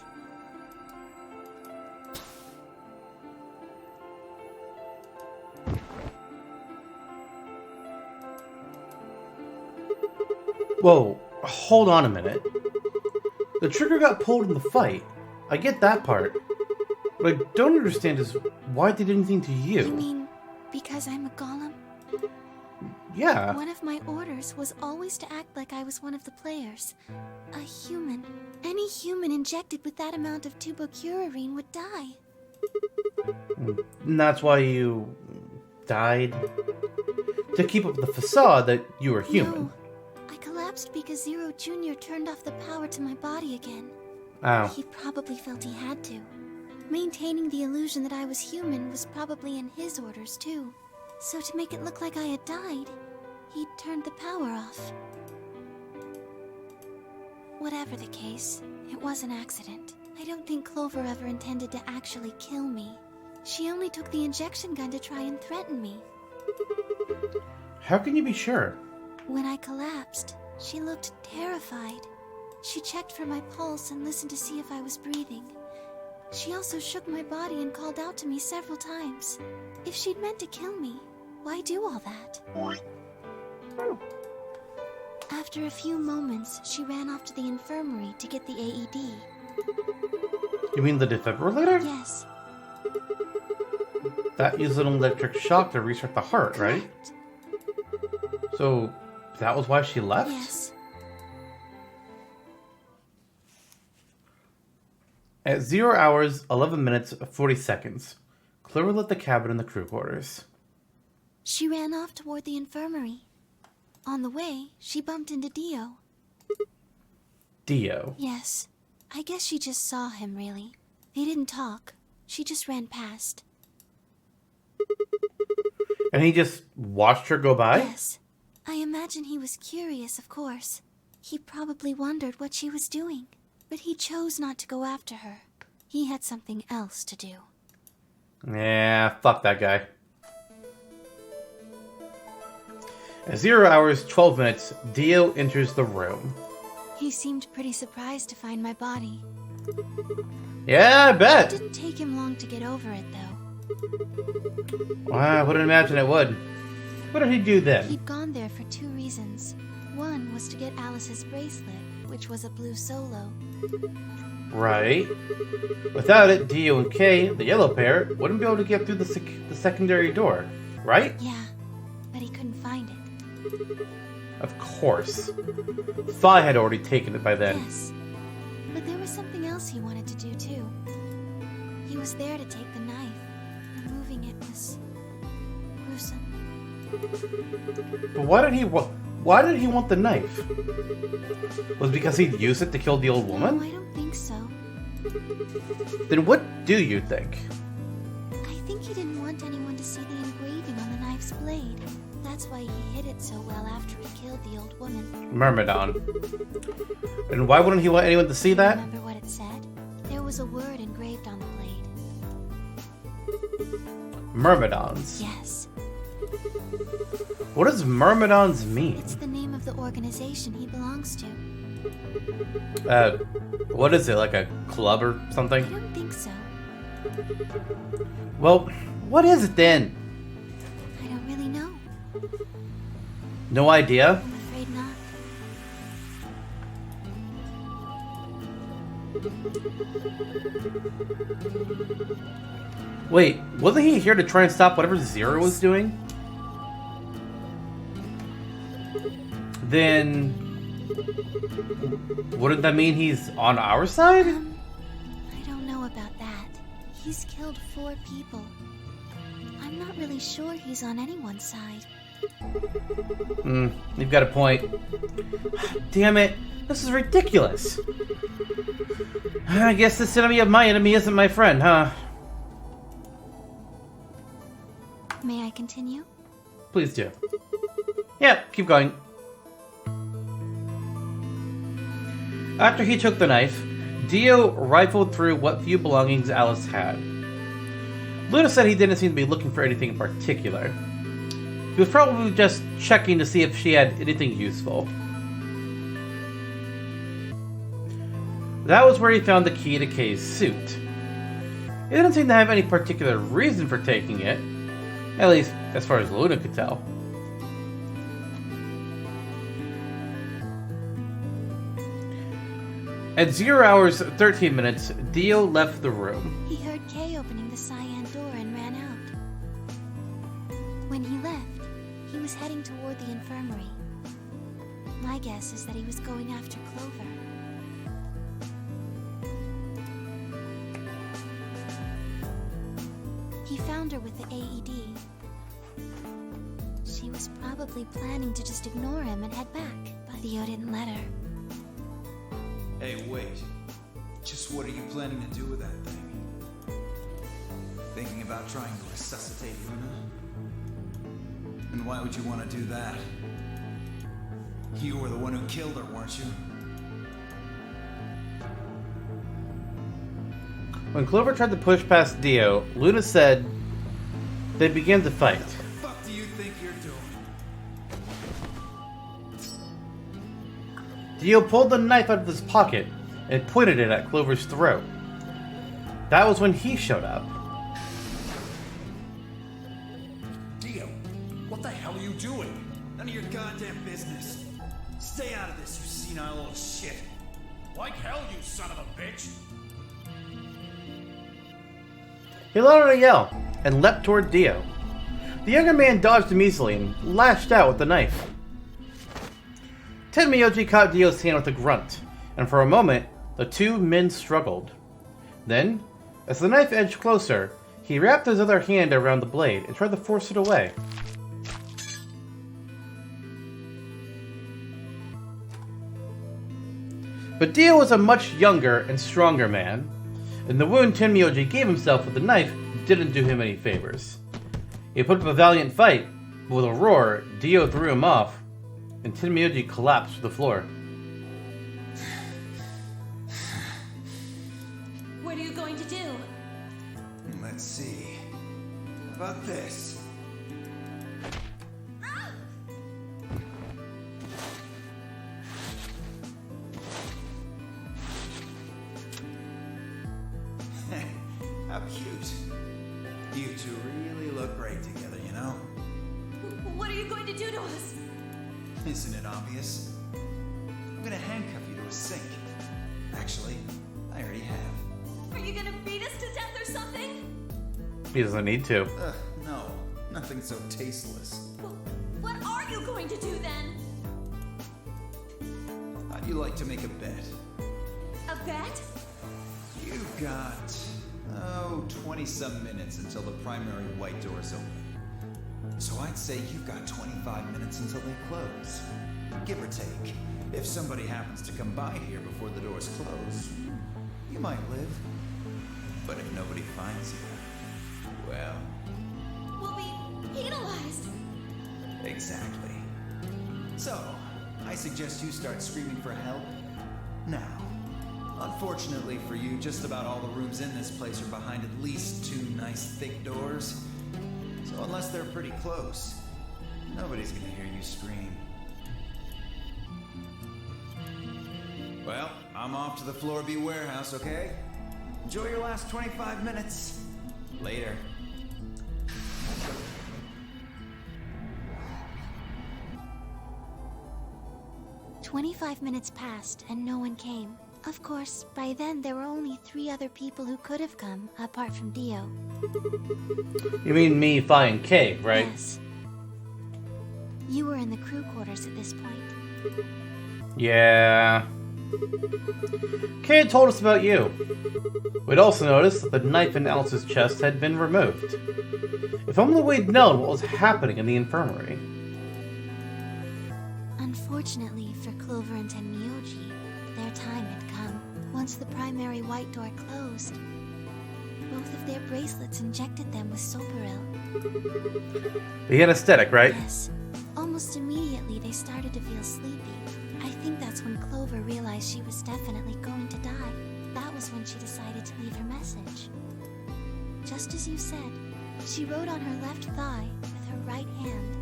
Whoa, hold on a minute. The trigger got pulled in the fight. I get that part. What I don't understand is why it did anything to you. You mean because I'm a golem? Yeah. One of my orders was always to act like I was one of the players. A human. Any human injected with that amount of tubocurarine would die. And that's why you died? To keep up the facade that you were human. No. I collapsed because Zero Jr. turned off the power to my body again. Oh. He probably felt he had to. Maintaining the illusion that I was human was probably in his orders, too. So to make it look like I had died, he turned the power off. Whatever the case, it was an accident. I don't think Clover ever intended to actually kill me. She only took the injection gun to try and threaten me. How can you be sure? When I collapsed, she looked terrified. She checked for my pulse and listened to see if I was breathing. She also shook my body and called out to me several times. If she'd meant to kill me, why do all that? After a few moments, she ran off to the infirmary to get the AED. You mean the defibrillator? Yes. That used an electric shock to restart the heart, right? Correct. So, that was why she left? Yes. At 0 hours, 11 minutes, 40 seconds, Clover left the cabin in the crew quarters. She ran off toward the infirmary. On the way, she bumped into Dio. Dio. Yes. I guess she just saw him, really. They didn't talk. She just ran past. And he just watched her go by? Yes. I imagine he was curious, of course. He probably wondered what she was doing. But he chose not to go after her. He had something else to do. Yeah, fuck that guy. At 0 hours, 12 minutes, Dio enters the room. He seemed pretty surprised to find my body. Yeah, I It bet. didn't take him long to get over it, though. Well, I wouldn't imagine it would. What did he do then? He'd gone there for 2 reasons. One was to get Alice's bracelet, which was a blue solo. Right. Without it, Dio and Kay, the yellow pair, wouldn't be able to get through the secondary door, right? Yeah, but he couldn't find it. Of course. Thought I had already taken it by then. Yes. But there was something else he wanted to do, too. He was there to take the knife, and moving it was gruesome. But why did he want the knife? Was it because he'd use it to kill the old No, woman? I don't think so. Then what do you think? I think he didn't want anyone to see the engraving on the knife's blade. That's why he hid it so well after he killed the old woman. Myrmidon. And why wouldn't he want anyone to see that? Remember what it said? There was a word engraved on the blade. Myrmidons. Yes. What does Myrmidons mean? It's the name of the organization he belongs to. What is it, like a club or I something? don't think so. Well, what is it then? I don't really know. No idea? I'm afraid not. Wait, wasn't he here to try and stop whatever Zero was doing? Then... wouldn't that mean he's on our side? I don't know about that. He's killed 4 people. I'm not really sure he's on anyone's side. You've got a point. Damn it, this is ridiculous. I guess this enemy of my enemy isn't my friend, huh? May I continue? Please do. Yeah, keep going. After he took the knife, Dio rifled through what few belongings Alice had. Luna said he didn't seem to be looking for anything in particular. He was probably just checking to see if she had anything useful. That was where he found the key to Kay's suit. He didn't seem to have any particular reason for taking it, at least as far as Luna could tell. At 0 hours, 13 minutes, Dio left the room. He heard Kay opening the cyan door and ran out. When he left, he was heading toward the infirmary. My guess is that he was going after Clover. He found her with the AED. She was probably planning to just ignore him and head back, but Dio didn't let her. Hey, wait. Just what are you planning to do with that thing? Thinking about trying to resuscitate Luna? And why would you want to do that? You were the one who killed her, weren't you? When Clover tried to push past Dio, Luna said they began to fight. What the fuck do you think you're doing? Dio pulled the knife out of his pocket and pointed it at Clover's throat. that was when he showed up. Dio, what the hell are you doing? None of your goddamn business. Stay out of this, you senile little shit. Like hell, you son of a bitch! He let out a yell and leapt toward Dio. The younger man dodged him easily and lashed out with the knife. Tenmyoji caught Dio's hand with a grunt, and for a moment, the two men struggled. Then, as the knife edged closer, he wrapped his other hand around the blade and tried to force it away. But Dio was a much younger and stronger man, and the wound Tenmyoji gave himself with the knife didn't do him any favors. He put up a valiant fight, but with a roar, Dio threw him off, and Tenmyoji collapsed to the floor. What are you going to do? Let's see. How about this? How cute. You two really look great together, you know? What are you going to do to us? Isn't it obvious? I'm gonna handcuff you to a sink. Actually, I already have. Are you gonna beat us to death or something? He doesn't need to. Ugh, no. Nothing so tasteless. What are you going to do then? How'd you like to make a bet? A bet? You've got, 20-some minutes until the primary white doors open. So I'd say you've got 25 minutes until they close. Give or take. If somebody happens to come by here before the doors close, you might live. But if nobody finds you, well... We'll be penalized. Exactly. So, I suggest you start screaming for help now. Unfortunately for you, just about all the rooms in this place are behind at least 2 nice thick doors. So unless they're pretty close, nobody's gonna hear you scream. Well, I'm off to the Floor B warehouse, okay? Enjoy your last 25 minutes. Later. 25 minutes passed and no one came. Of course, by then there were only 3 other people who could have come, apart from Dio. You mean me, Fi, and Kay, right? Yes. You were in the crew quarters at this point. Yeah. Kay had told us about you. We'd also noticed that the knife in Alice's chest had been removed. If only we'd known what was happening in the infirmary. Unfortunately for Clover and Tenmyoji, their time had come. Once the primary white door closed, both of their bracelets injected them with Soparil. The anesthetic, right? Yes. Almost immediately they started to feel sleepy. I think that's when Clover realized she was definitely going to die. That was when she decided to leave her message. Just as you said, she wrote on her left thigh with her right hand.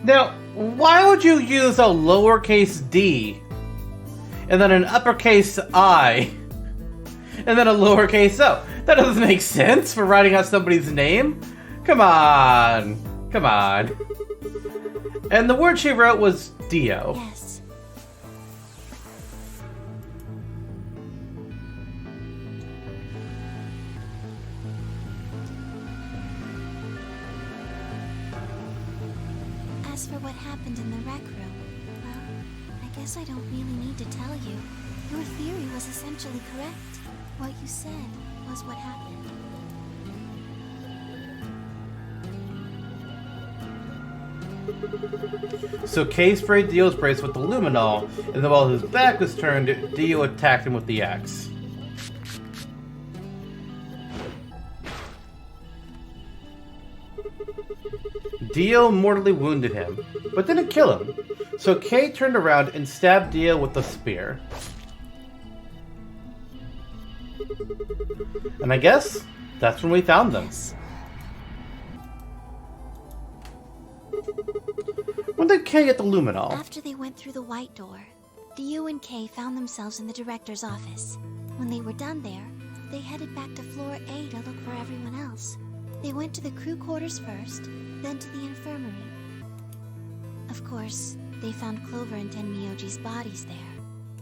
Now, why would you use a lowercase d, and then an uppercase I, and then a lowercase o? That doesn't make sense for writing out somebody's name. Come on. Come on. And the word she wrote was Dio. Yes. As for what happened in the rec room, well, I guess I don't really need to tell you. Your theory was essentially correct. What you said was what happened. So Kay sprayed Dio's bracelet with the luminol, and then while his back was turned, Dio attacked him with the axe. Dio mortally wounded him, but didn't kill him, so Kay turned around and stabbed Dio with the spear. And I guess that's when we found them. Yes. When did Kay get the luminol? After they went through the white door, Dio and Kay found themselves in the director's office. When they were done there, they headed back to floor A to look for everyone else. They went to the crew quarters first, then to the infirmary. Of course, they found Clover and Tenmyoji's bodies there.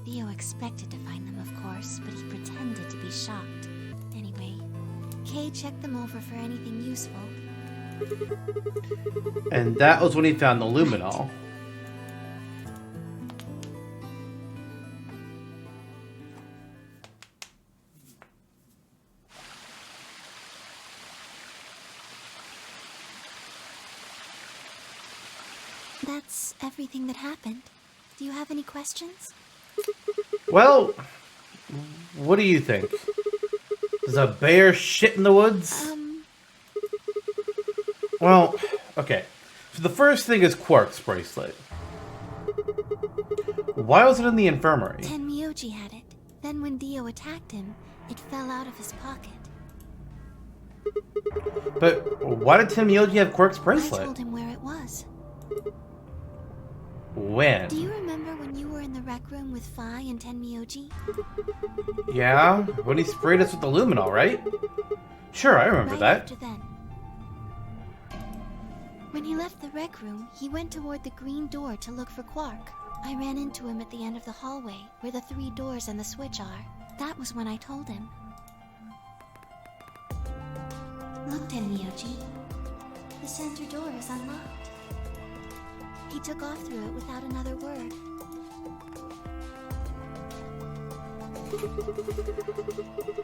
Theo expected to find them, of course, but he pretended to be shocked. Anyway, Kay checked them over for anything useful. And that was when he found the luminol. That's everything that happened. Do you have any questions? Well, what do you think? Does a bear shit in the woods? Well, okay. So the first thing is Quark's bracelet. Why was it in the infirmary? Tenmyoji had it. Then when Dio attacked him, it fell out of his pocket. But why did Tenmyoji have Quark's I bracelet? told him where it was. When? Do you remember when you were in the rec room with Phi and Tenmyoji? Yeah, when he sprayed us with the luminol, right? Sure, I remember Right that. after then. When he left the rec room, he went toward the green door to look for Quark. I ran into him at the end of the hallway, where the 3 doors and the switch are. That was when I told him. Look, Tenmyoji. The center door is unlocked. He took off through it without another word.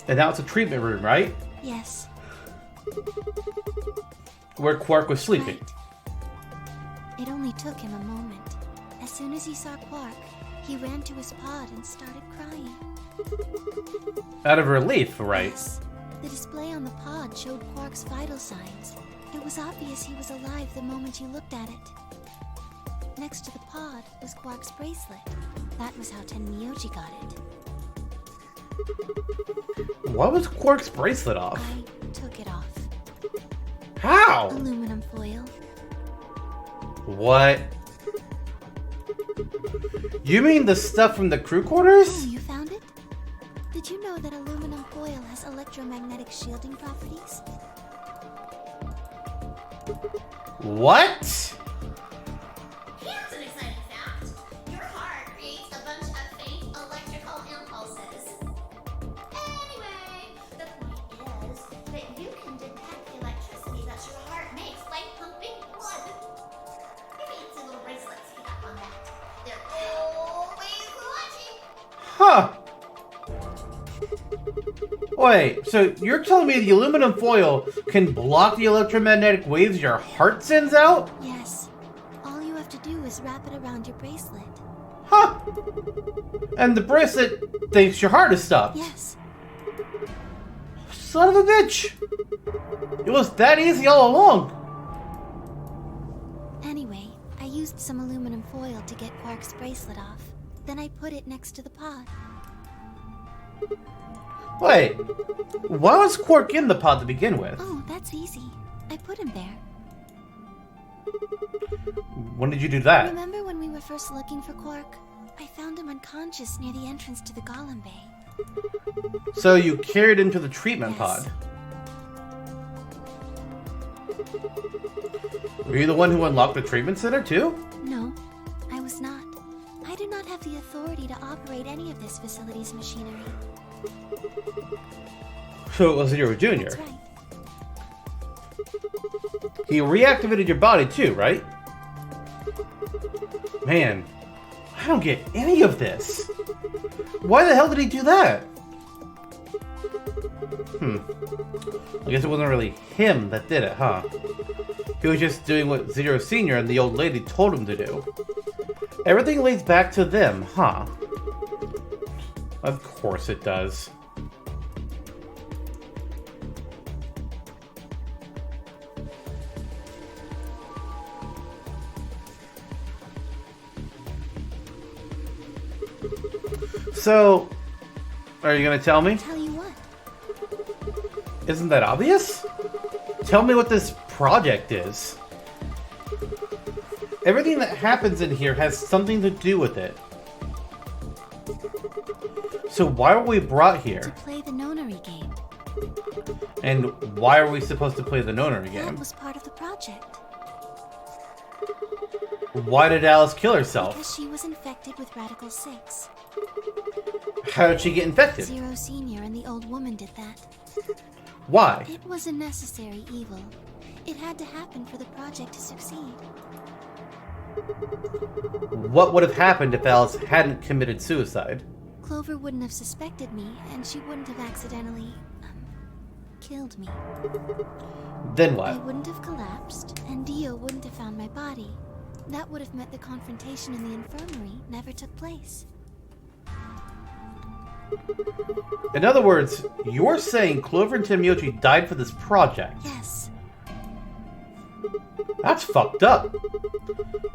And now it's a treatment room, right? Yes. Where Quark was sleeping. Right. It only took him a moment. As soon as he saw Quark, he ran to his pod and started crying. Out of relief, right? Yes. The display on the pod showed Quark's vital signs. It was obvious he was alive the moment you looked at it. Next to the pod was Quark's bracelet. That was how Tenmyoji got it. Why was Quark's bracelet off? I took it off. How? Aluminum foil. What? You mean the stuff from the crew Oh, quarters? you found it? Did you know that aluminum foil has electromagnetic shielding properties? What? Here's an exciting fact. Your heart creates a bunch of faint electrical impulses. Anyway, the point is that you can detect the electricity that your heart makes by pumping blood. Your fancy little bracelets pick up on that. They're always watching. Huh. Wait, so you're telling me the aluminum foil can block the electromagnetic waves your heart sends out? Yes. All you have to do is wrap it around your bracelet. Huh. And the bracelet thinks your heart is stopped. Yes. Son of a bitch. It was that easy all along. Anyway, I used some aluminum foil to get Quark's bracelet off. Then I put it next to the pod. Wait, why was Quark in the pod to begin with? Oh, that's easy. I put him there. When did you do that? Remember when we were first looking for Quark? I found him unconscious near the entrance to the Golem Bay. So you carried him to the treatment Yes. pod. Were you the one who unlocked the treatment center too? No, I was not. I do not have the authority to operate any of this facility's machinery. So it was Zero Jr. That's right. He reactivated your body too, right? Man, I don't get any of this. Why the hell did he do that? I guess it wasn't really him that did it, huh? He was just doing what Zero Senior and the old lady told him to do. Everything leads back to them, huh? Of course it does. So, are you gonna tell me? Tell you what? Isn't that obvious? Tell me what this project is. Everything that happens in here has something to do with it. So why were we brought here? To play the Nonary Game. And why are we supposed to play the Nonary That game? was part of the project. Why did Alice kill herself? Because she was infected with Radical 6. How did she get infected? Zero Senior and the old woman did that. Why? It was a necessary evil. It had to happen for the project to succeed. What would have happened if Alice hadn't committed suicide? Clover wouldn't have suspected me, and she wouldn't have accidentally, killed me. Then I what? wouldn't have collapsed, and Dio wouldn't have found my body. That would have meant the confrontation in the infirmary never took place. In other words, you're saying Clover and Tomoyoshi died for this project. Yes. That's fucked up.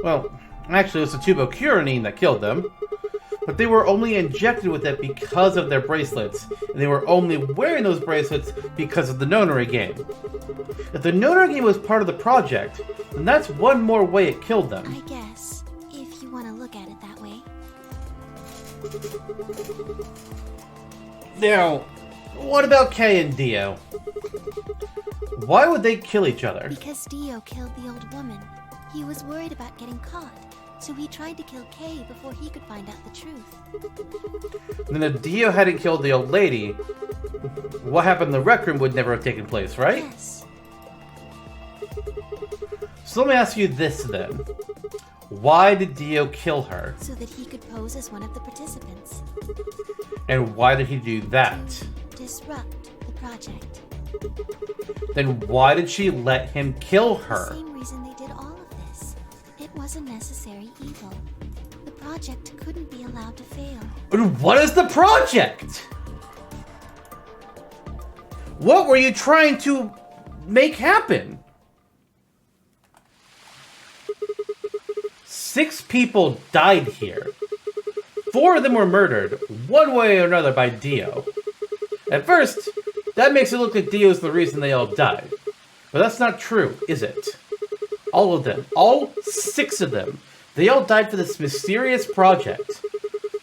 Well, actually, it was the tubocuranine that killed them. But they were only injected with it because of their bracelets, and they were only wearing those bracelets because of the Nonary game. If the Nonary game was part of the project, then that's one more way it killed them. I guess, if you want to look at it that way. Now, what about Kay and Dio? Why would they kill each other? Because Dio killed the old woman. He was worried about getting caught, so he tried to kill Kay before he could find out the truth. And then if Dio hadn't killed the old lady, what happened in the rec room would never have taken place, right? Yes. So let me ask you this then. Why did Dio kill her? So that he could pose as one of the participants. And why did he do that? To disrupt the project. Then why did she let him kill The her? same reason they did all of this. It was a necessary evil. The project couldn't be allowed to fail. And what is the project? What were you trying to make happen? 6 people died here. 4 of them were murdered, one way or another, by Dio. At first, that makes it look like Dio's the reason they all died. But that's not true, is it? All of them, all 6 of them, they all died for this mysterious project.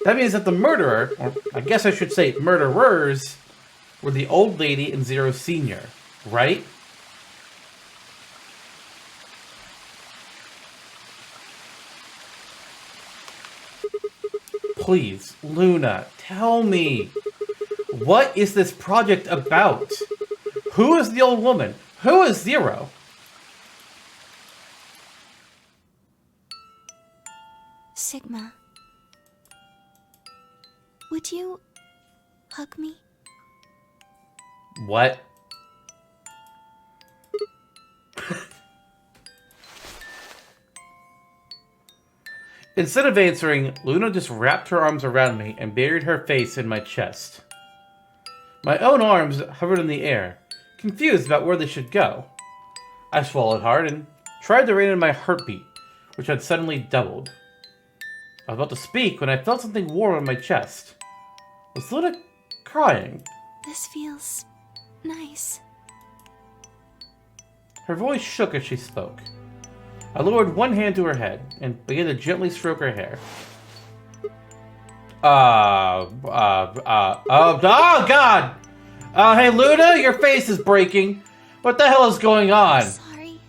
That means that the murderer, or I guess I should say murderers, were the old lady and Zero Senior, right? Please, Luna, tell me. What is this project about? Who is the old woman? Who is Zero? Sigma. Would you hug me? What? Instead of answering, Luna just wrapped her arms around me and buried her face in my chest. My own arms hovered in the air, confused about where they should go. I swallowed hard and tried to rein in my heartbeat, which had suddenly doubled. I was about to speak when I felt something warm on my chest. Was Luna crying? This feels nice. Her voice shook as she spoke. I lowered one hand to her head and began to gently stroke her hair. Oh, God! Hey, Luna, your face is breaking. What the hell is going on? Sorry.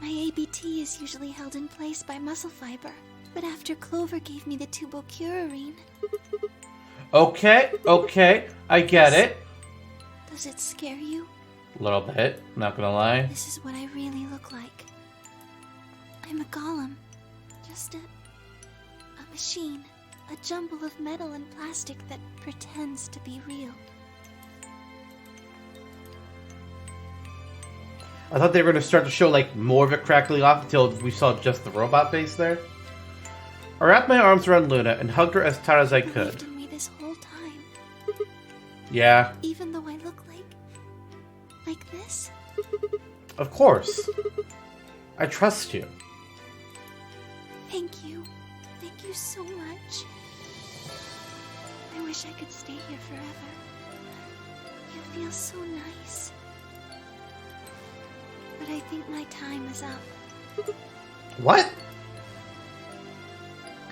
My ABT is usually held in place by muscle fiber, but after Clover gave me the tubocuranine... Okay, I get it. Does it scare you? A little bit, not gonna lie. This is what I really look like. I'm a golem. Just a machine. A jumble of metal and plastic that pretends to be real. I thought they were gonna start to show like more of it crackling off until we saw just the robot face there. I wrapped my arms around Luna and hugged her as tight as I You could. believed in me this whole time, Yeah, even though I look like this. of course. I trust you. Thank you. Thank you so much. I wish I could stay here forever. You feel so nice. But I think my time is up. What?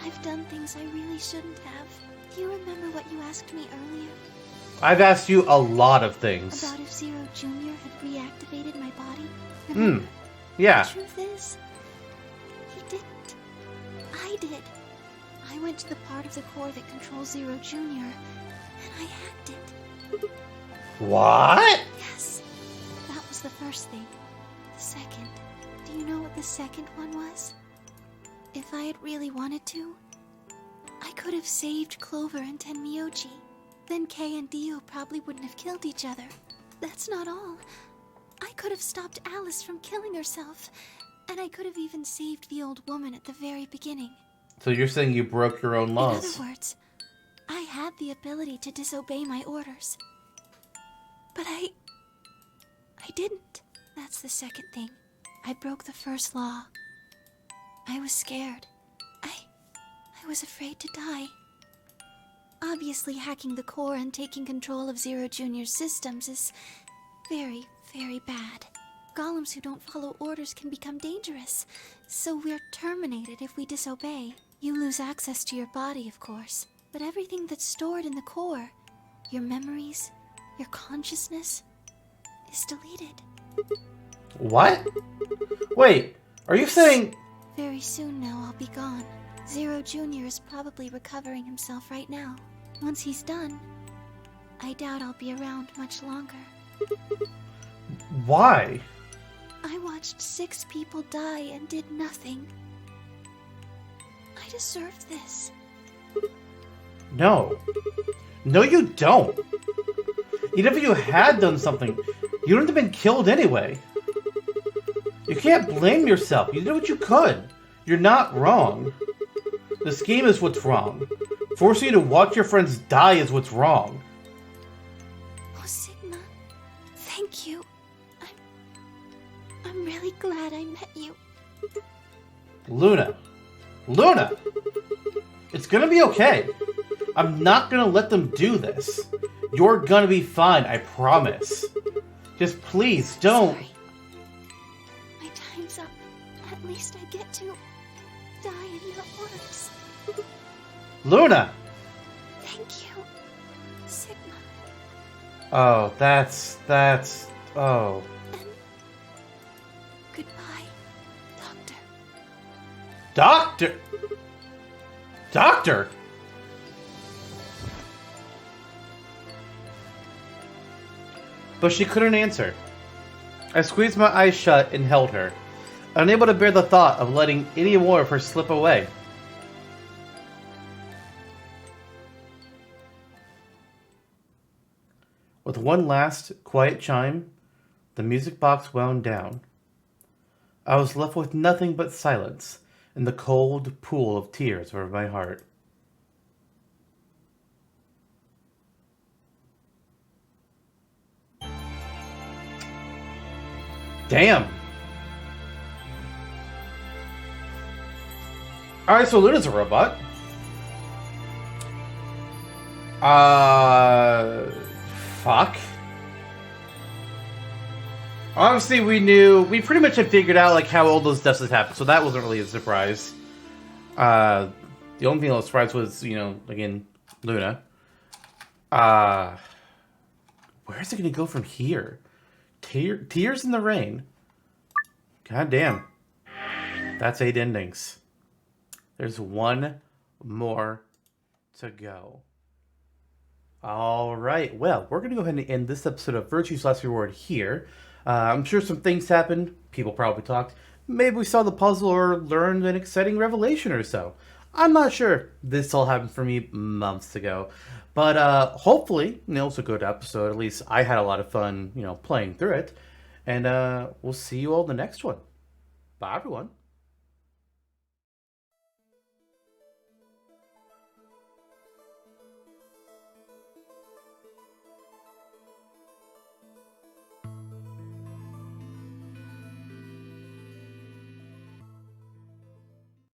I've done things I really shouldn't have. Do you remember what you asked me earlier? I've asked you a lot of things. About if Zero Jr. had reactivated my body? Hmm. Yeah. The truth is, he didn't. I did. I went to the part of the core that controls Zero Jr., and I hacked it. What? Yes, that was the first thing. The second. Do you know what the second one was? If I had really wanted to, I could have saved Clover and Tenmyoji. Then Kei and Dio probably wouldn't have killed each other. That's not all. I could have stopped Alice from killing herself, and I could have even saved the old woman at the very beginning. So you're saying you broke your own laws? In other words, I had the ability to disobey my orders. But I didn't. That's the second thing. I broke the first law. I was scared. I was afraid to die. Obviously, hacking the core and taking control of Zero Jr.'s systems is very, very bad. Golems who don't follow orders can become dangerous, so we're terminated if we disobey. You lose access to your body, of course, but everything that's stored in the core, your memories, your consciousness, is deleted. What? Wait, are you saying... Very soon now I'll be gone. Zero Jr. is probably recovering himself right now. Once he's done, I doubt I'll be around much longer. Why? I watched 6 people die and did nothing. I deserve this. No. No, you don't. Even if you had done something, you wouldn't have been killed anyway. You can't blame yourself. You did what you could. You're not wrong. The scheme is what's wrong. Forcing you to watch your friends die is what's wrong. Oh, Sigma, thank you. I'm really glad I met you. Luna. Luna! It's gonna be okay. I'm not gonna let them do this. You're gonna be fine, I promise. Just please, don't. Sorry. My time's up. At least I get to die in your arms. Luna! Thank you, Sigma. Oh, that's... Oh. And goodbye, Doctor. Doctor? Doctor? But she couldn't answer. I squeezed my eyes shut and held her, unable to bear the thought of letting any more of her slip away. With one last quiet chime, the music box wound down. I was left with nothing but silence and the cold pool of tears over my heart. Damn. Alright, so Luna's a robot. Fuck. Obviously, we pretty much had figured out, like, how all those deaths had happened, so that wasn't really a surprise. The only thing that was a surprise was, you know, again, Luna. Where's it gonna go from here? Tears in the Rain. God damn. That's 8 endings. There's one more to go. Alright, well, we're going to go ahead and end this episode of Virtue's Last Reward here. I'm sure some things happened. People probably talked. Maybe we saw the puzzle or learned an exciting revelation or so. I'm not sure. This all happened for me months ago. But hopefully, you know, it's a good episode. At least I had a lot of fun, you know, playing through it. And we'll see you all in the next one. Bye, everyone.